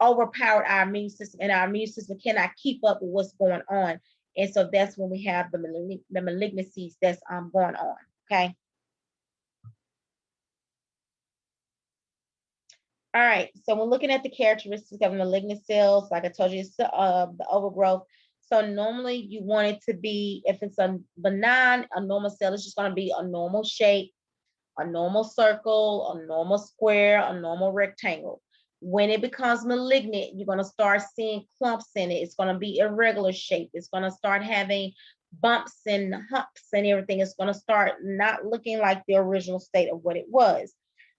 overpowered our immune system, and our immune system cannot keep up with what's going on. And so that's when we have the malignancies that's going on, okay? All right, so we're looking at the characteristics of malignant cells. Like I told you, it's the overgrowth. So normally you want it to be, if it's a benign, a normal cell, it's just going to be a normal shape, a normal circle, a normal square, a normal rectangle. When it becomes malignant, you're going to start seeing clumps in it. It's going to be irregular shape. It's going to start having bumps and humps and everything. It's going to start not looking like the original state of what it was.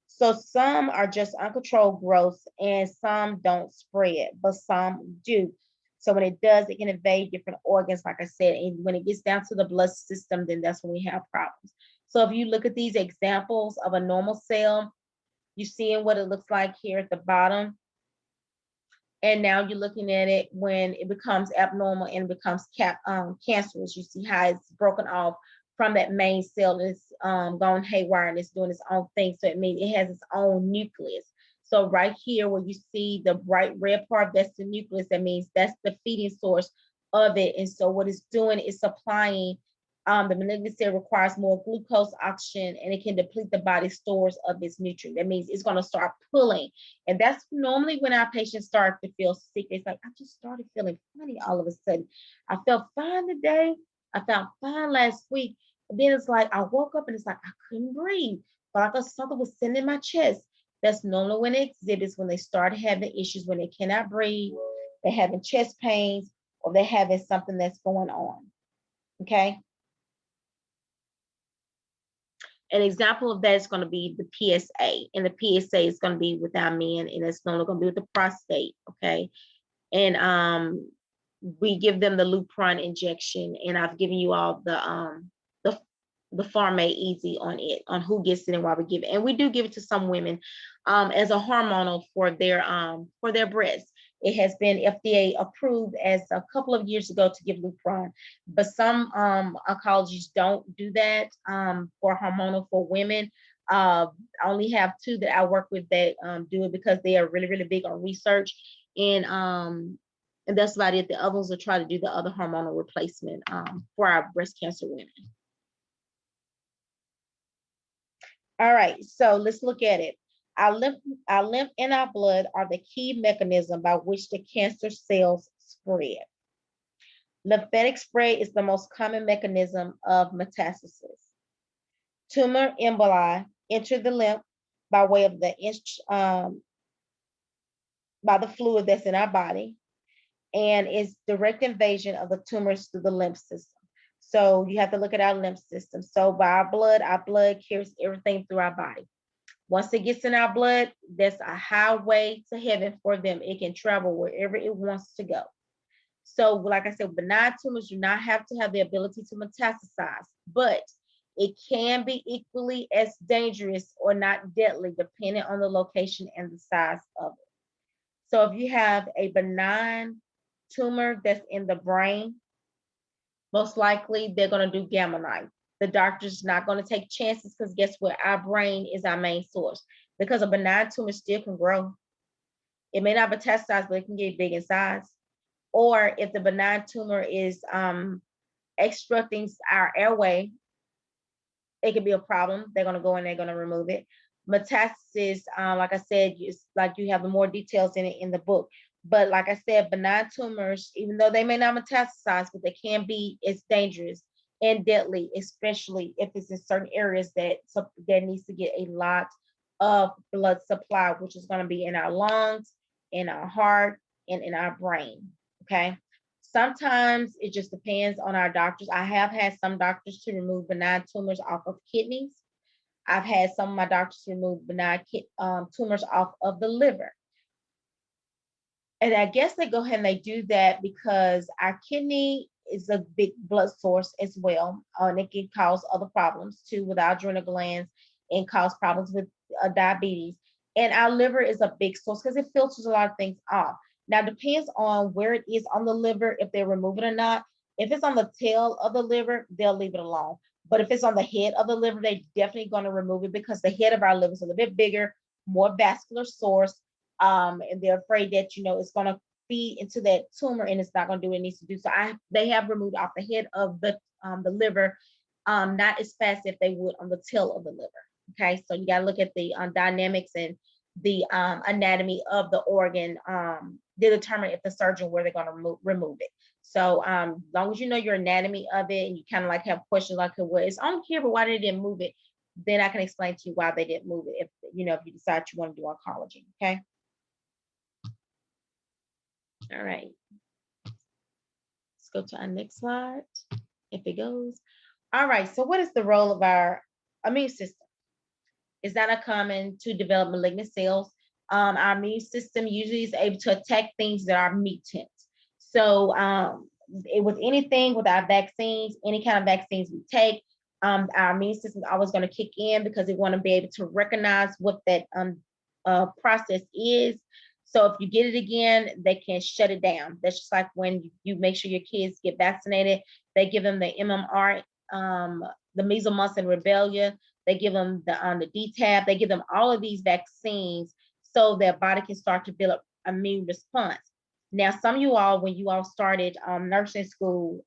So some are just uncontrolled growth and some don't spread, but some do. So when it does, it can invade different organs, like I said, and when it gets down to the blood system, then that's when we have problems. So if you look at these examples of a normal cell, you're seeing what it looks like here at the bottom. And now you're looking at it when it becomes abnormal and becomes cancerous. You see how it's broken off from that main cell, and it's gone haywire and it's doing its own thing. So it means it has its own nucleus. So right here where you see the bright red part, that's the nucleus. That means that's the feeding source of it. And so what it's doing is supplying, the malignant cell requires more glucose, oxygen, and it can deplete the body's stores of its nutrient. That means it's going to start pulling. And that's normally when our patients start to feel sick. It's like, I just started feeling funny all of a sudden. I felt fine today. I felt fine last week. And then it's like, I woke up and it's like, I couldn't breathe. But like something was sitting in my chest. That's normally when it exhibits, when they start having issues, when they cannot breathe, they're having chest pains, or they're having something that's going on. Okay. An example of that is going to be the PSA, and the PSA is going to be with our men, and it's normally going to be with the prostate, okay? And we give them the Lupron injection, and I've given you all the the farm made easy on it, on who gets it and why we give it. And we do give it to some women as a hormonal for their breasts. It has been FDA approved as a couple of years ago to give Lupron, but some oncologies don't do that for hormonal for women. I only have two that I work with that do it because they are really, really big on research, and that's about it. The others will try to do the other hormonal replacement for our breast cancer women. All right, so let's look at it. Our lymph and our blood are the key mechanism by which the cancer cells spread. Lymphatic spread is the most common mechanism of metastasis. Tumor emboli enter the lymph by way of by the fluid that's in our body, and is direct invasion of the tumors through the lymph system. So you have to look at our lymph system. So by our blood carries everything through our body. Once it gets in our blood, that's a highway to heaven for them. It can travel wherever it wants to go. So like I said, benign tumors do not have to have the ability to metastasize, but it can be equally as dangerous or not deadly, depending on the location and the size of it. So if you have a benign tumor that's in the brain, most likely they're going to do gamma knife. The doctor's not going to take chances because guess what? Our brain is our main source, because a benign tumor still can grow. It may not metastasize, but it can get big in size. Or if the benign tumor is obstructing our airway, it could be a problem. They're going to go in, they're going to remove it. Metastasis, like I said, it's like you have more details in it in the book. But like I said, benign tumors, even though they may not metastasize, but they can be, it's dangerous and deadly, especially if it's in certain areas that needs to get a lot of blood supply, which is going to be in our lungs, in our heart, and in our brain. Okay. Sometimes it just depends on our doctors. I have had some doctors to remove benign tumors off of kidneys. I've had some of my doctors remove benign tumors off of the liver. And I guess they go ahead and they do that because our kidney is a big blood source as well. And it can cause other problems too with our adrenal glands and cause problems with diabetes. And our liver is a big source because it filters a lot of things off. Now, it depends on where it is on the liver, if they remove it or not. If it's on the tail of the liver, they'll leave it alone. But if it's on the head of the liver, they're definitely going to remove it because the head of our liver is a little bit bigger, more vascular source. And they're afraid that, it's going to feed into that tumor and it's not going to do what it needs to do. So they have removed off the head of the liver, not as fast as they would on the tail of the liver. Okay, so you got to look at the dynamics and the anatomy of the organ to determine if the surgeon where they're going to remove it. So as long as you know your anatomy of it and you kind of like have questions like, well, it's on here, but why they didn't move it? Then I can explain to you why they didn't move it if you decide you want to do oncology. Okay. All right. Let's go to our next slide, if it goes. All right. So what is the role of our immune system? It's not uncommon to develop malignant cells. Our immune system usually is able to attack things that are mutant. So with anything, with our vaccines, any kind of vaccines we take, our immune system is always going to kick in because they want to be able to recognize what that process is. So if you get it again, they can shut it down. That's just like when you make sure your kids get vaccinated. They give them the MMR, the measles, mumps, and rubella. They give them the DTaP. They give them all of these vaccines so their body can start to build up immune response. Now, some of you all, when you all started nursing school,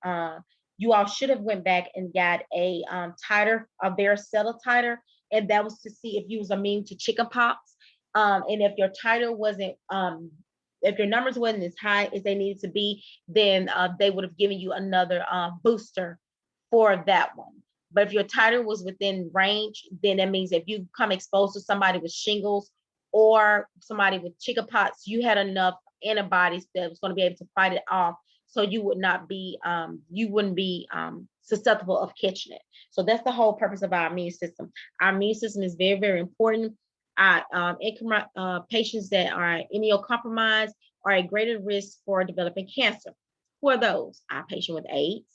you all should have went back and got a titer, a varicella titer, and that was to see if you was immune to chickenpox. And if your titer wasn't, if your numbers wasn't as high as they needed to be, then they would have given you another booster for that one. But if your titer was within range, then that means if you come exposed to somebody with shingles or somebody with chickenpox, you had enough antibodies that was going to be able to fight it off, so you would not be, you wouldn't be susceptible of catching it. So that's the whole purpose of our immune system. Our immune system is very, very important. Patients that are immunocompromised are at greater risk for developing cancer. Who are those? Our patient with AIDS,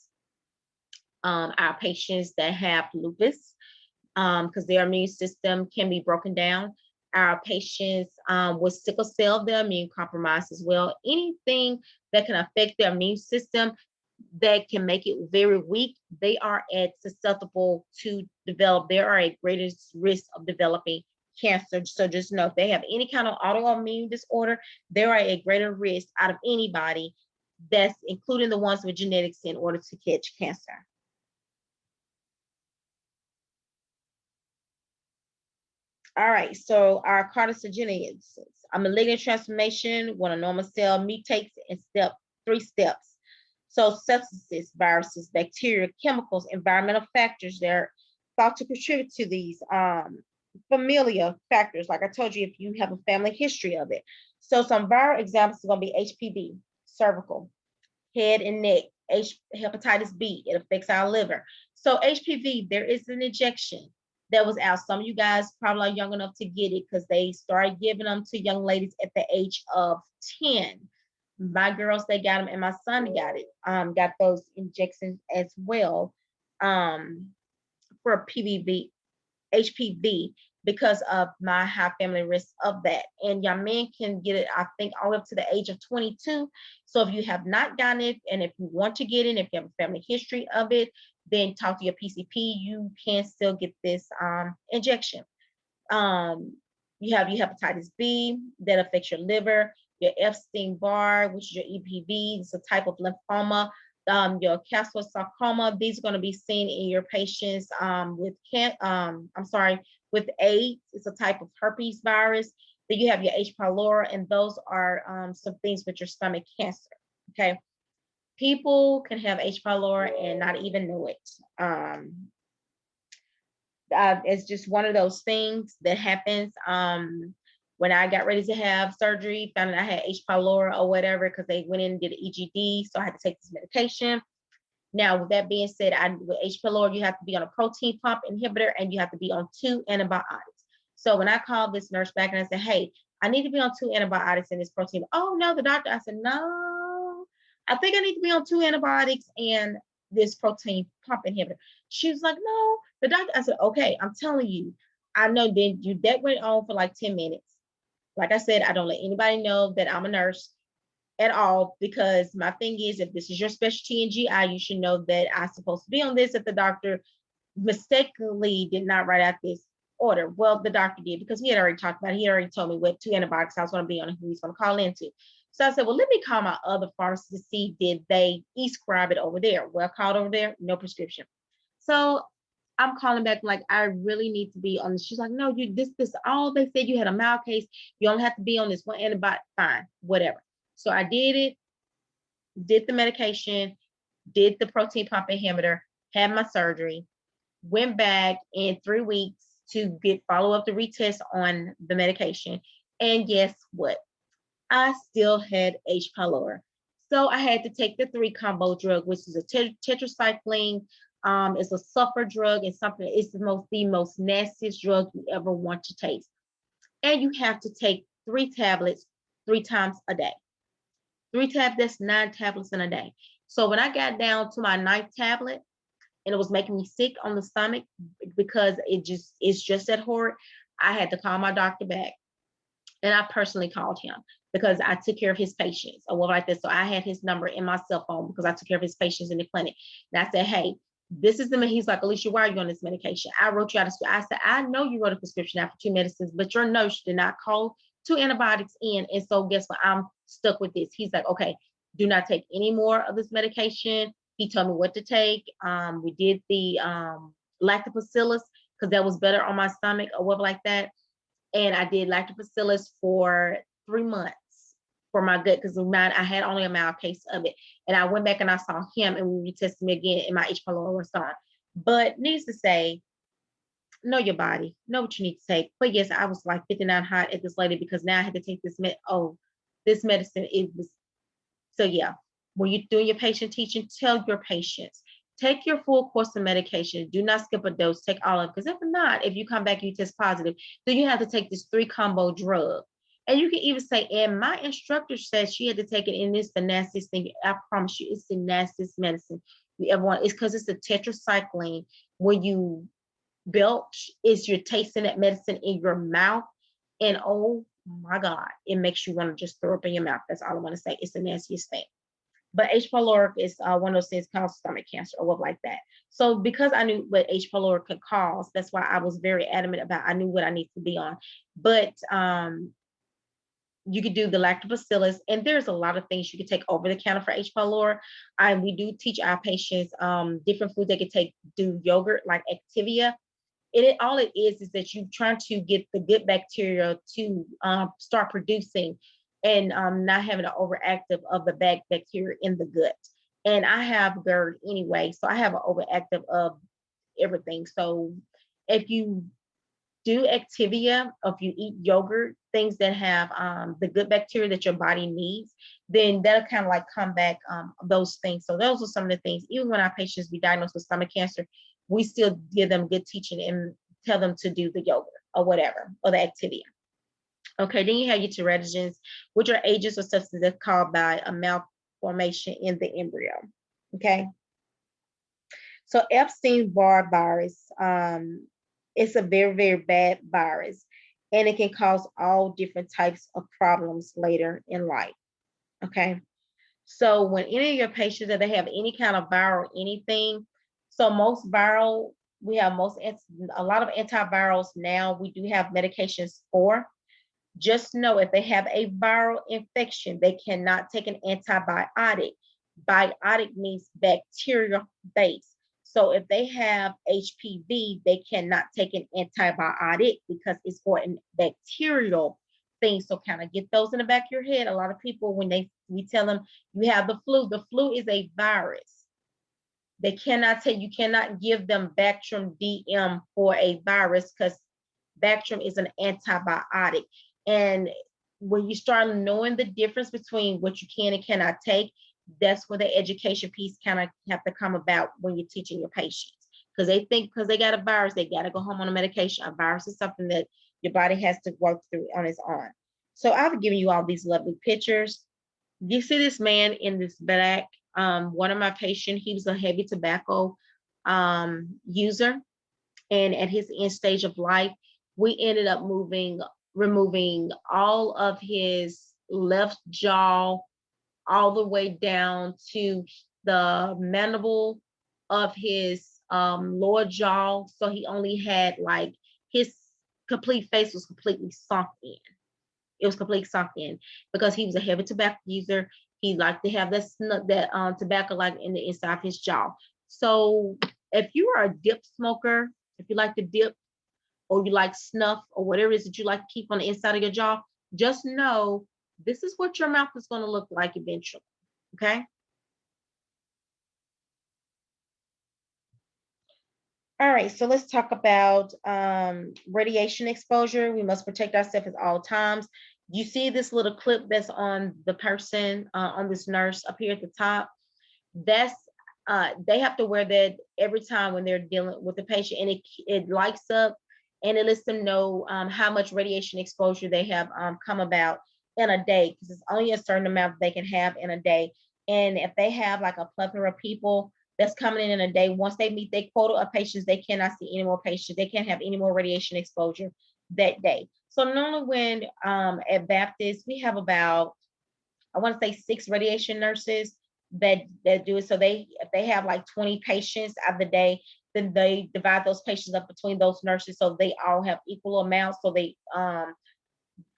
our patients that have lupus, because their immune system can be broken down. Our patients with sickle cell, their immune compromised as well. Anything that can affect their immune system that can make it very weak, they are at susceptible to develop. They are at greatest risk of developing cancer. So just know if they have any kind of autoimmune disorder, they are at greater risk out of anybody, that's including the ones with genetics, in order to catch cancer. All right, so our carcinogenesis, a malignant transformation when a normal cell mutates in 3 steps. So substances, viruses, bacteria, chemicals, environmental factors, they're thought to contribute to these familial factors. Like I told you, if you have a family history of it. So some viral examples are going to be HPV, cervical, head and neck, hepatitis B, it affects our liver. So HPV, there is an injection that was out. Some of you guys probably are young enough to get it because they started giving them to young ladies at the age of 10. My girls, they got them, and my son got it, got those injections as well, for HPV, because of my high family risk of that. And young men can get it, I think, all up to the age of 22. So if you have not gotten it, and if you want to get it, if you have a family history of it, then talk to your PCP. You can still get this injection. You have your hepatitis B that affects your liver, your Epstein-Barr, which is your EPV, it's a type of lymphoma, your sarcoma. These are going to be seen in your patients with AIDS. It's a type of herpes virus. Then you have your H. pylori, and those are some things with your stomach cancer. Okay, people can have H. pylori and not even know it. It's just one of those things that happens. When I got ready to have surgery, found out I had H. pylori or whatever, because they went in and did an EGD, so I had to take this medication. Now, with that being said, with H. pylori, you have to be on a protein pump inhibitor, and you have to be on 2 antibiotics. So when I called this nurse back and I said, hey, I need to be on 2 antibiotics in this protein. Oh, no, the doctor. I said, no, I think I need to be on 2 antibiotics and this protein pump inhibitor. She was like, no, the doctor. I said, okay, I'm telling you. I know that went on for like 10 minutes. Like I said, I don't let anybody know that I'm a nurse at all, because my thing is, if this is your specialty in GI, you should know that I'm supposed to be on this. If the doctor mistakenly did not write out this order, well, the doctor did, because he had already talked about it. He had already told me what 2 antibiotics I was going to be on and who he's going to call into. So I said, well, let me call my other pharmacy to see, did they e-scribe it over there? Well, called over there, no prescription. So I'm calling back like, I really need to be on this. She's like, no, this all they said, you had a mild case. You only have to be on this one antibiotic. Fine, whatever. So I did it, did the medication, did the protein pump inhibitor, had my surgery, went back in 3 weeks to get follow-up to retest on the medication. And guess what? I still had H. pylori. So I had to take the 3 combo drug, which is a tetracycline. It's a sulfur drug, and something. It's the most nastiest drug you ever want to taste. And you have to take 3 tablets 3 times a day. 3 tablets, that's 9 tablets in a day. So when I got down to my 9th tablet, and it was making me sick on the stomach, because it's just that horrid, I had to call my doctor back. And I personally called him, because I took care of his patients or whatever like this. So I had his number in my cell phone, because I took care of his patients in the clinic. And I said, hey, this is the, he's like, Alicia, why are you on this medication? I wrote you out I said, I know you wrote a prescription out for 2 medicines, but your nurse did not call 2 antibiotics in. And so guess what? I'm stuck with this. He's like, okay, do not take any more of this medication. He told me what to take. We did the lactobacillus, because that was better on my stomach or whatever like that. And I did lactobacillus for 3 months for my gut, because I had only a mild case of it. And I went back and I saw him, and we retested me again, and my H. pylori was gone. But needs to say, know your body, know what you need to take. But yes, I was like 59 hot at this lady, because now I had to take this medicine. It was, so yeah, when you're doing your patient teaching, tell your patients, take your full course of medication. Do not skip a dose. Take all of it. Because if not, if you come back and you test positive, then you have to take this 3 combo drug. And you can even say, and my instructor said she had to take it, and it's the nastiest thing. I promise you, it's the nastiest medicine Everyone, it's because it's the tetracycline. When you belch, is you're tasting that medicine in your mouth, and oh my God, it makes you want to just throw up in your mouth. That's all I want to say. It's the nastiest thing. But H. pylori is one of those things called stomach cancer or what like that. So because I knew what H. pylori could cause, that's why I was very adamant about. I knew what I need to be on. But you could do the lactobacillus, and there's a lot of things you can take over the counter for H. pylori. We do teach our patients different foods they can take. Do yogurt like Activia. All it is that you're trying to get the good bacteria to start producing and not having an overactive of the bad bacteria in the gut. And I have GERD anyway, so I have an overactive of everything. So if you do Activia, or if you eat yogurt, things that have the good bacteria that your body needs, then that'll kind of like come back those things. So those are some of the things. Even when our patients be diagnosed with stomach cancer, we still give them good teaching and tell them to do the yogurt or whatever, or the Activia. Okay, then you have your teratogens, which are agents or substances caused by a malformation in the embryo. Okay. So Epstein-Barr virus, it's a very, very bad virus, and it can cause all different types of problems later in life. Okay. So when any of your patients that they have any kind of viral anything, so most viral, we have a lot of antivirals now. We do have medications for. Just know if they have a viral infection, they cannot take an antibiotic. Biotic means bacterial based. So if they have HPV, they cannot take an antibiotic because it's for a bacterial thing. So kind of get those in the back of your head. A lot of people, when we tell them you have the flu is a virus. You cannot give them Bactrim DM for a virus because Bactrim is an antibiotic. And when you start knowing the difference between what you can and cannot take, that's where the education piece kind of have to come about when you're teaching your patients. Because they think because they got a virus, they got to go home on a medication. A virus is something that your body has to work through on its own. So I've given you all these lovely pictures. You see this man in this black, one of my patients, he was a heavy tobacco user. And at his end stage of life, we ended up removing all of his left jaw, all the way down to the mandible of his lower jaw. So he only had like his complete face was completely sunk in. It was completely sunk in because he was a heavy tobacco user. He liked to have that tobacco like in the inside of his jaw. So if you are a dip smoker, if you like to dip, or you like snuff, or whatever it is that you like to keep on the inside of your jaw, just know this is what your mouth is going to look like eventually. Okay. All right, so let's talk about radiation exposure. We must protect ourselves at all times. You see this little clip that's on the person, on this nurse up here at the top. That's they have to wear that every time when they're dealing with the patient, and it lights up and it lets them know how much radiation exposure they have come about in a day, because it's only a certain amount they can have in a day. And if they have like a plethora of people that's coming in a day, once they meet their quota of patients, they cannot see any more patients. They can't have any more radiation exposure that day. So normally when at Baptist, we have about, I want to say 6 radiation nurses that do it. So if they have like 20 patients of the day, then they divide those patients up between those nurses so they all have equal amounts. So they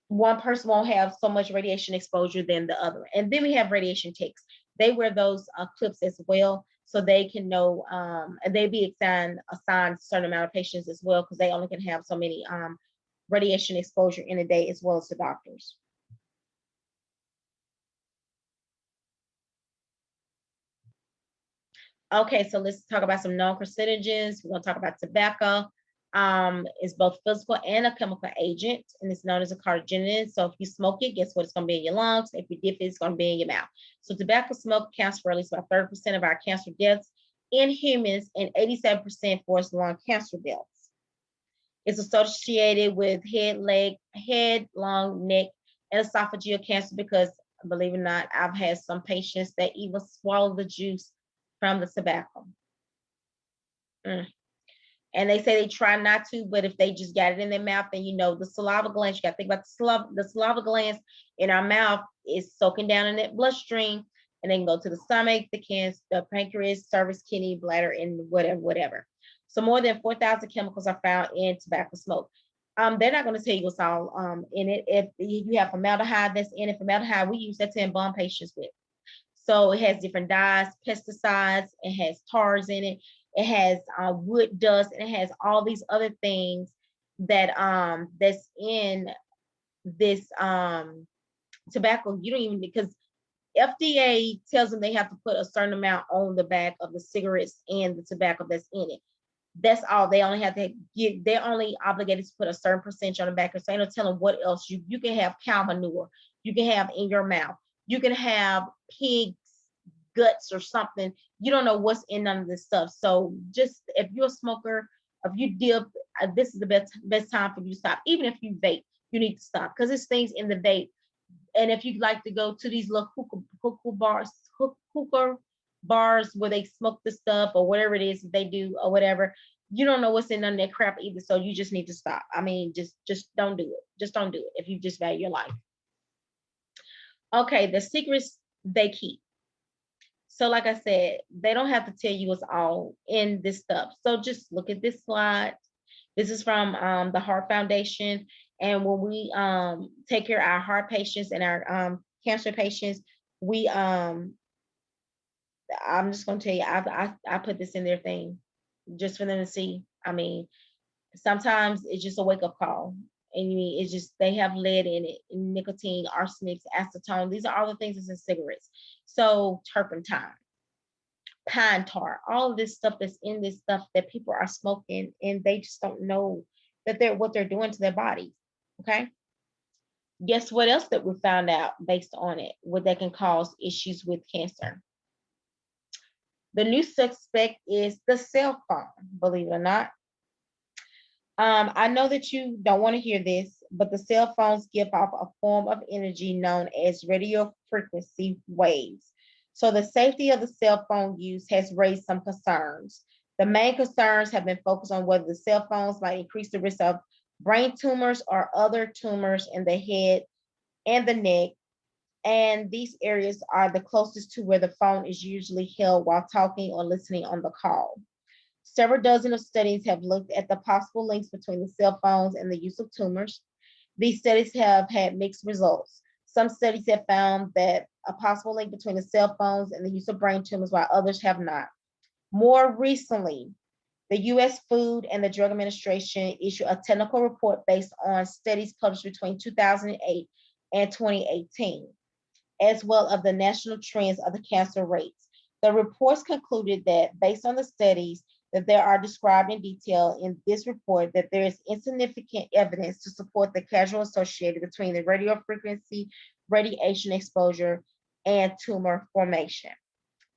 one person won't have so much radiation exposure than the other. And then we have radiation techs. They wear those clips as well, so they can know, and they be assigned a certain amount of patients as well, because they only can have so many radiation exposure in a day, as well as the doctors. Okay, so let's talk about some known carcinogens. We're going to talk about tobacco. It's both physical and a chemical agent, and it's known as a carcinogen. So if you smoke it, guess what? It's going to be in your lungs. If you dip it, it's going to be in your mouth. So tobacco smoke accounts for at least about 30% of our cancer deaths in humans and 87% for its lung cancer deaths. It's associated with head, lung, neck, and esophageal cancer because, believe it or not, I've had some patients that even swallow the juice from the tobacco. And they say they try not to, but if they just got it in their mouth, then the saliva glands, you got to think about the saliva glands in our mouth is soaking down in that bloodstream, and they can go to the stomach, the pancreas, cervix, kidney, bladder, and whatever. So more than 4,000 chemicals are found in tobacco smoke. They're not going to tell you what's all in it. If you have formaldehyde that's in it, formaldehyde, we use that to embalm patients with. So it has different dyes, pesticides, it has tars in it, it has wood dust, and it has all these other things that that's in this tobacco. You don't even, because FDA tells them they have to put a certain amount on the back of the cigarettes and the tobacco that's in it. That's all. They only have to give, they're only obligated to put a certain percentage on the back. So they don't tell them what else. You can have cow manure, you can have in your mouth, you can have pig's guts or something. You don't know what's in none of this stuff. So just, if you're a smoker, if you dip, this is the best time for you to stop. Even if you vape, you need to stop, because there's things in the vape. And if you'd like to go to these little hookah bars where they smoke the stuff or whatever it is that they do or whatever, you don't know what's in none of that crap either. So you just need to stop. I mean, just don't do it. Just don't do it if you just value your life. Okay, the secrets they keep. So like I said, they don't have to tell you what's all in this stuff. So just look at this slide. This is from the Heart Foundation. And when we take care of our heart patients and our cancer patients, we I'm just gonna tell you, I put this in their thing just for them to see. I mean, sometimes it's just a wake-up call. And it's just, they have lead in it, nicotine, arsenic, acetone. These are all the things that's in cigarettes. So turpentine, pine tar, all of this stuff that's in this stuff that people are smoking, and they just don't know that what they're doing to their bodies. Okay. Guess what else that we found out based on it, what that can cause issues with cancer? The new suspect is the cell phone, believe it or not. I know that you don't want to hear this, but the cell phones give off a form of energy known as radio frequency waves. So the safety of the cell phone use has raised some concerns. The main concerns have been focused on whether the cell phones might increase the risk of brain tumors or other tumors in the head and the neck. And these areas are the closest to where the phone is usually held while talking or listening on the call. Several dozen of studies have looked at the possible links between the cell phones and the use of tumors. These studies have had mixed results. Some studies have found that a possible link between the cell phones and the use of brain tumors, while others have not. More recently, the U.S. Food and the Drug Administration issued a technical report based on studies published between 2008 and 2018, as well as the national trends of the cancer rates. The reports concluded that based on the studies that there are described in detail in this report, that there is insignificant evidence to support the causal associated between the radio frequency, radiation exposure, and tumor formation.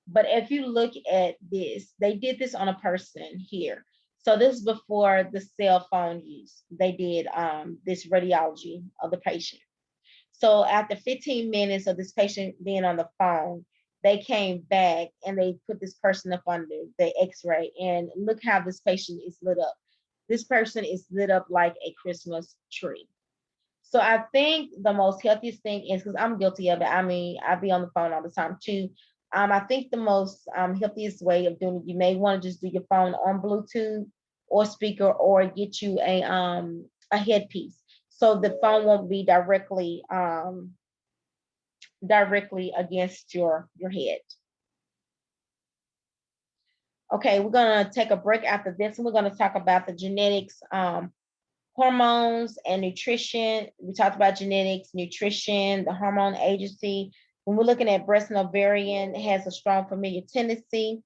But if you look at this, they did this on a person here. So this is before the cell phone use. They did this radiology of the patient. So after 15 minutes of this patient being on the phone, they came back and they put this person up under the x-ray, and look how this patient is lit up. This person is lit up like a Christmas tree. So I think the most healthiest thing is, because I'm guilty of it. I mean, I be on the phone all the time too. I think the most healthiest way of doing it, you may want to just do your phone on Bluetooth or speaker, or get you a headpiece, so the phone won't be directly against your head. Okay, we're gonna take a break after this, and we're gonna talk about the genetics, hormones, and nutrition. We talked about genetics, nutrition, the hormone agency. When we're looking at breast and ovarian, it has a strong familiar tendency.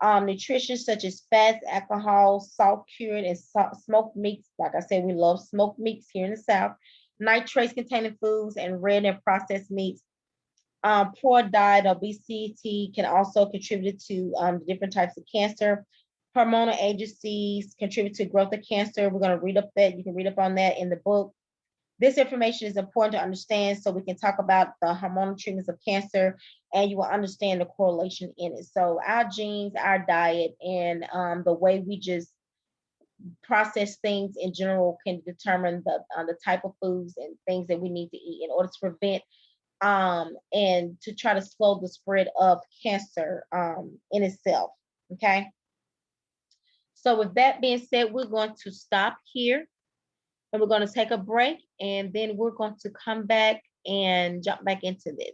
Nutrition such as fats, alcohol, salt cured, and smoked meats. Like I said, we love smoked meats here in the South. Nitrates containing foods and red and processed meats. Poor diet, obesity can also contribute to different types of cancer. Hormonal agencies contribute to growth of cancer. We're going to read up that. You can read up on that in the book. This information is important to understand so we can talk about the hormonal treatments of cancer and you will understand the correlation in it. So our genes, our diet, and the way we just process things in general can determine the type of foods and things that we need to eat in order to prevent and to try to slow the spread of cancer in itself. Okay. So with that being said, we're going to stop here and we're going to take a break and then we're going to come back and jump back into this.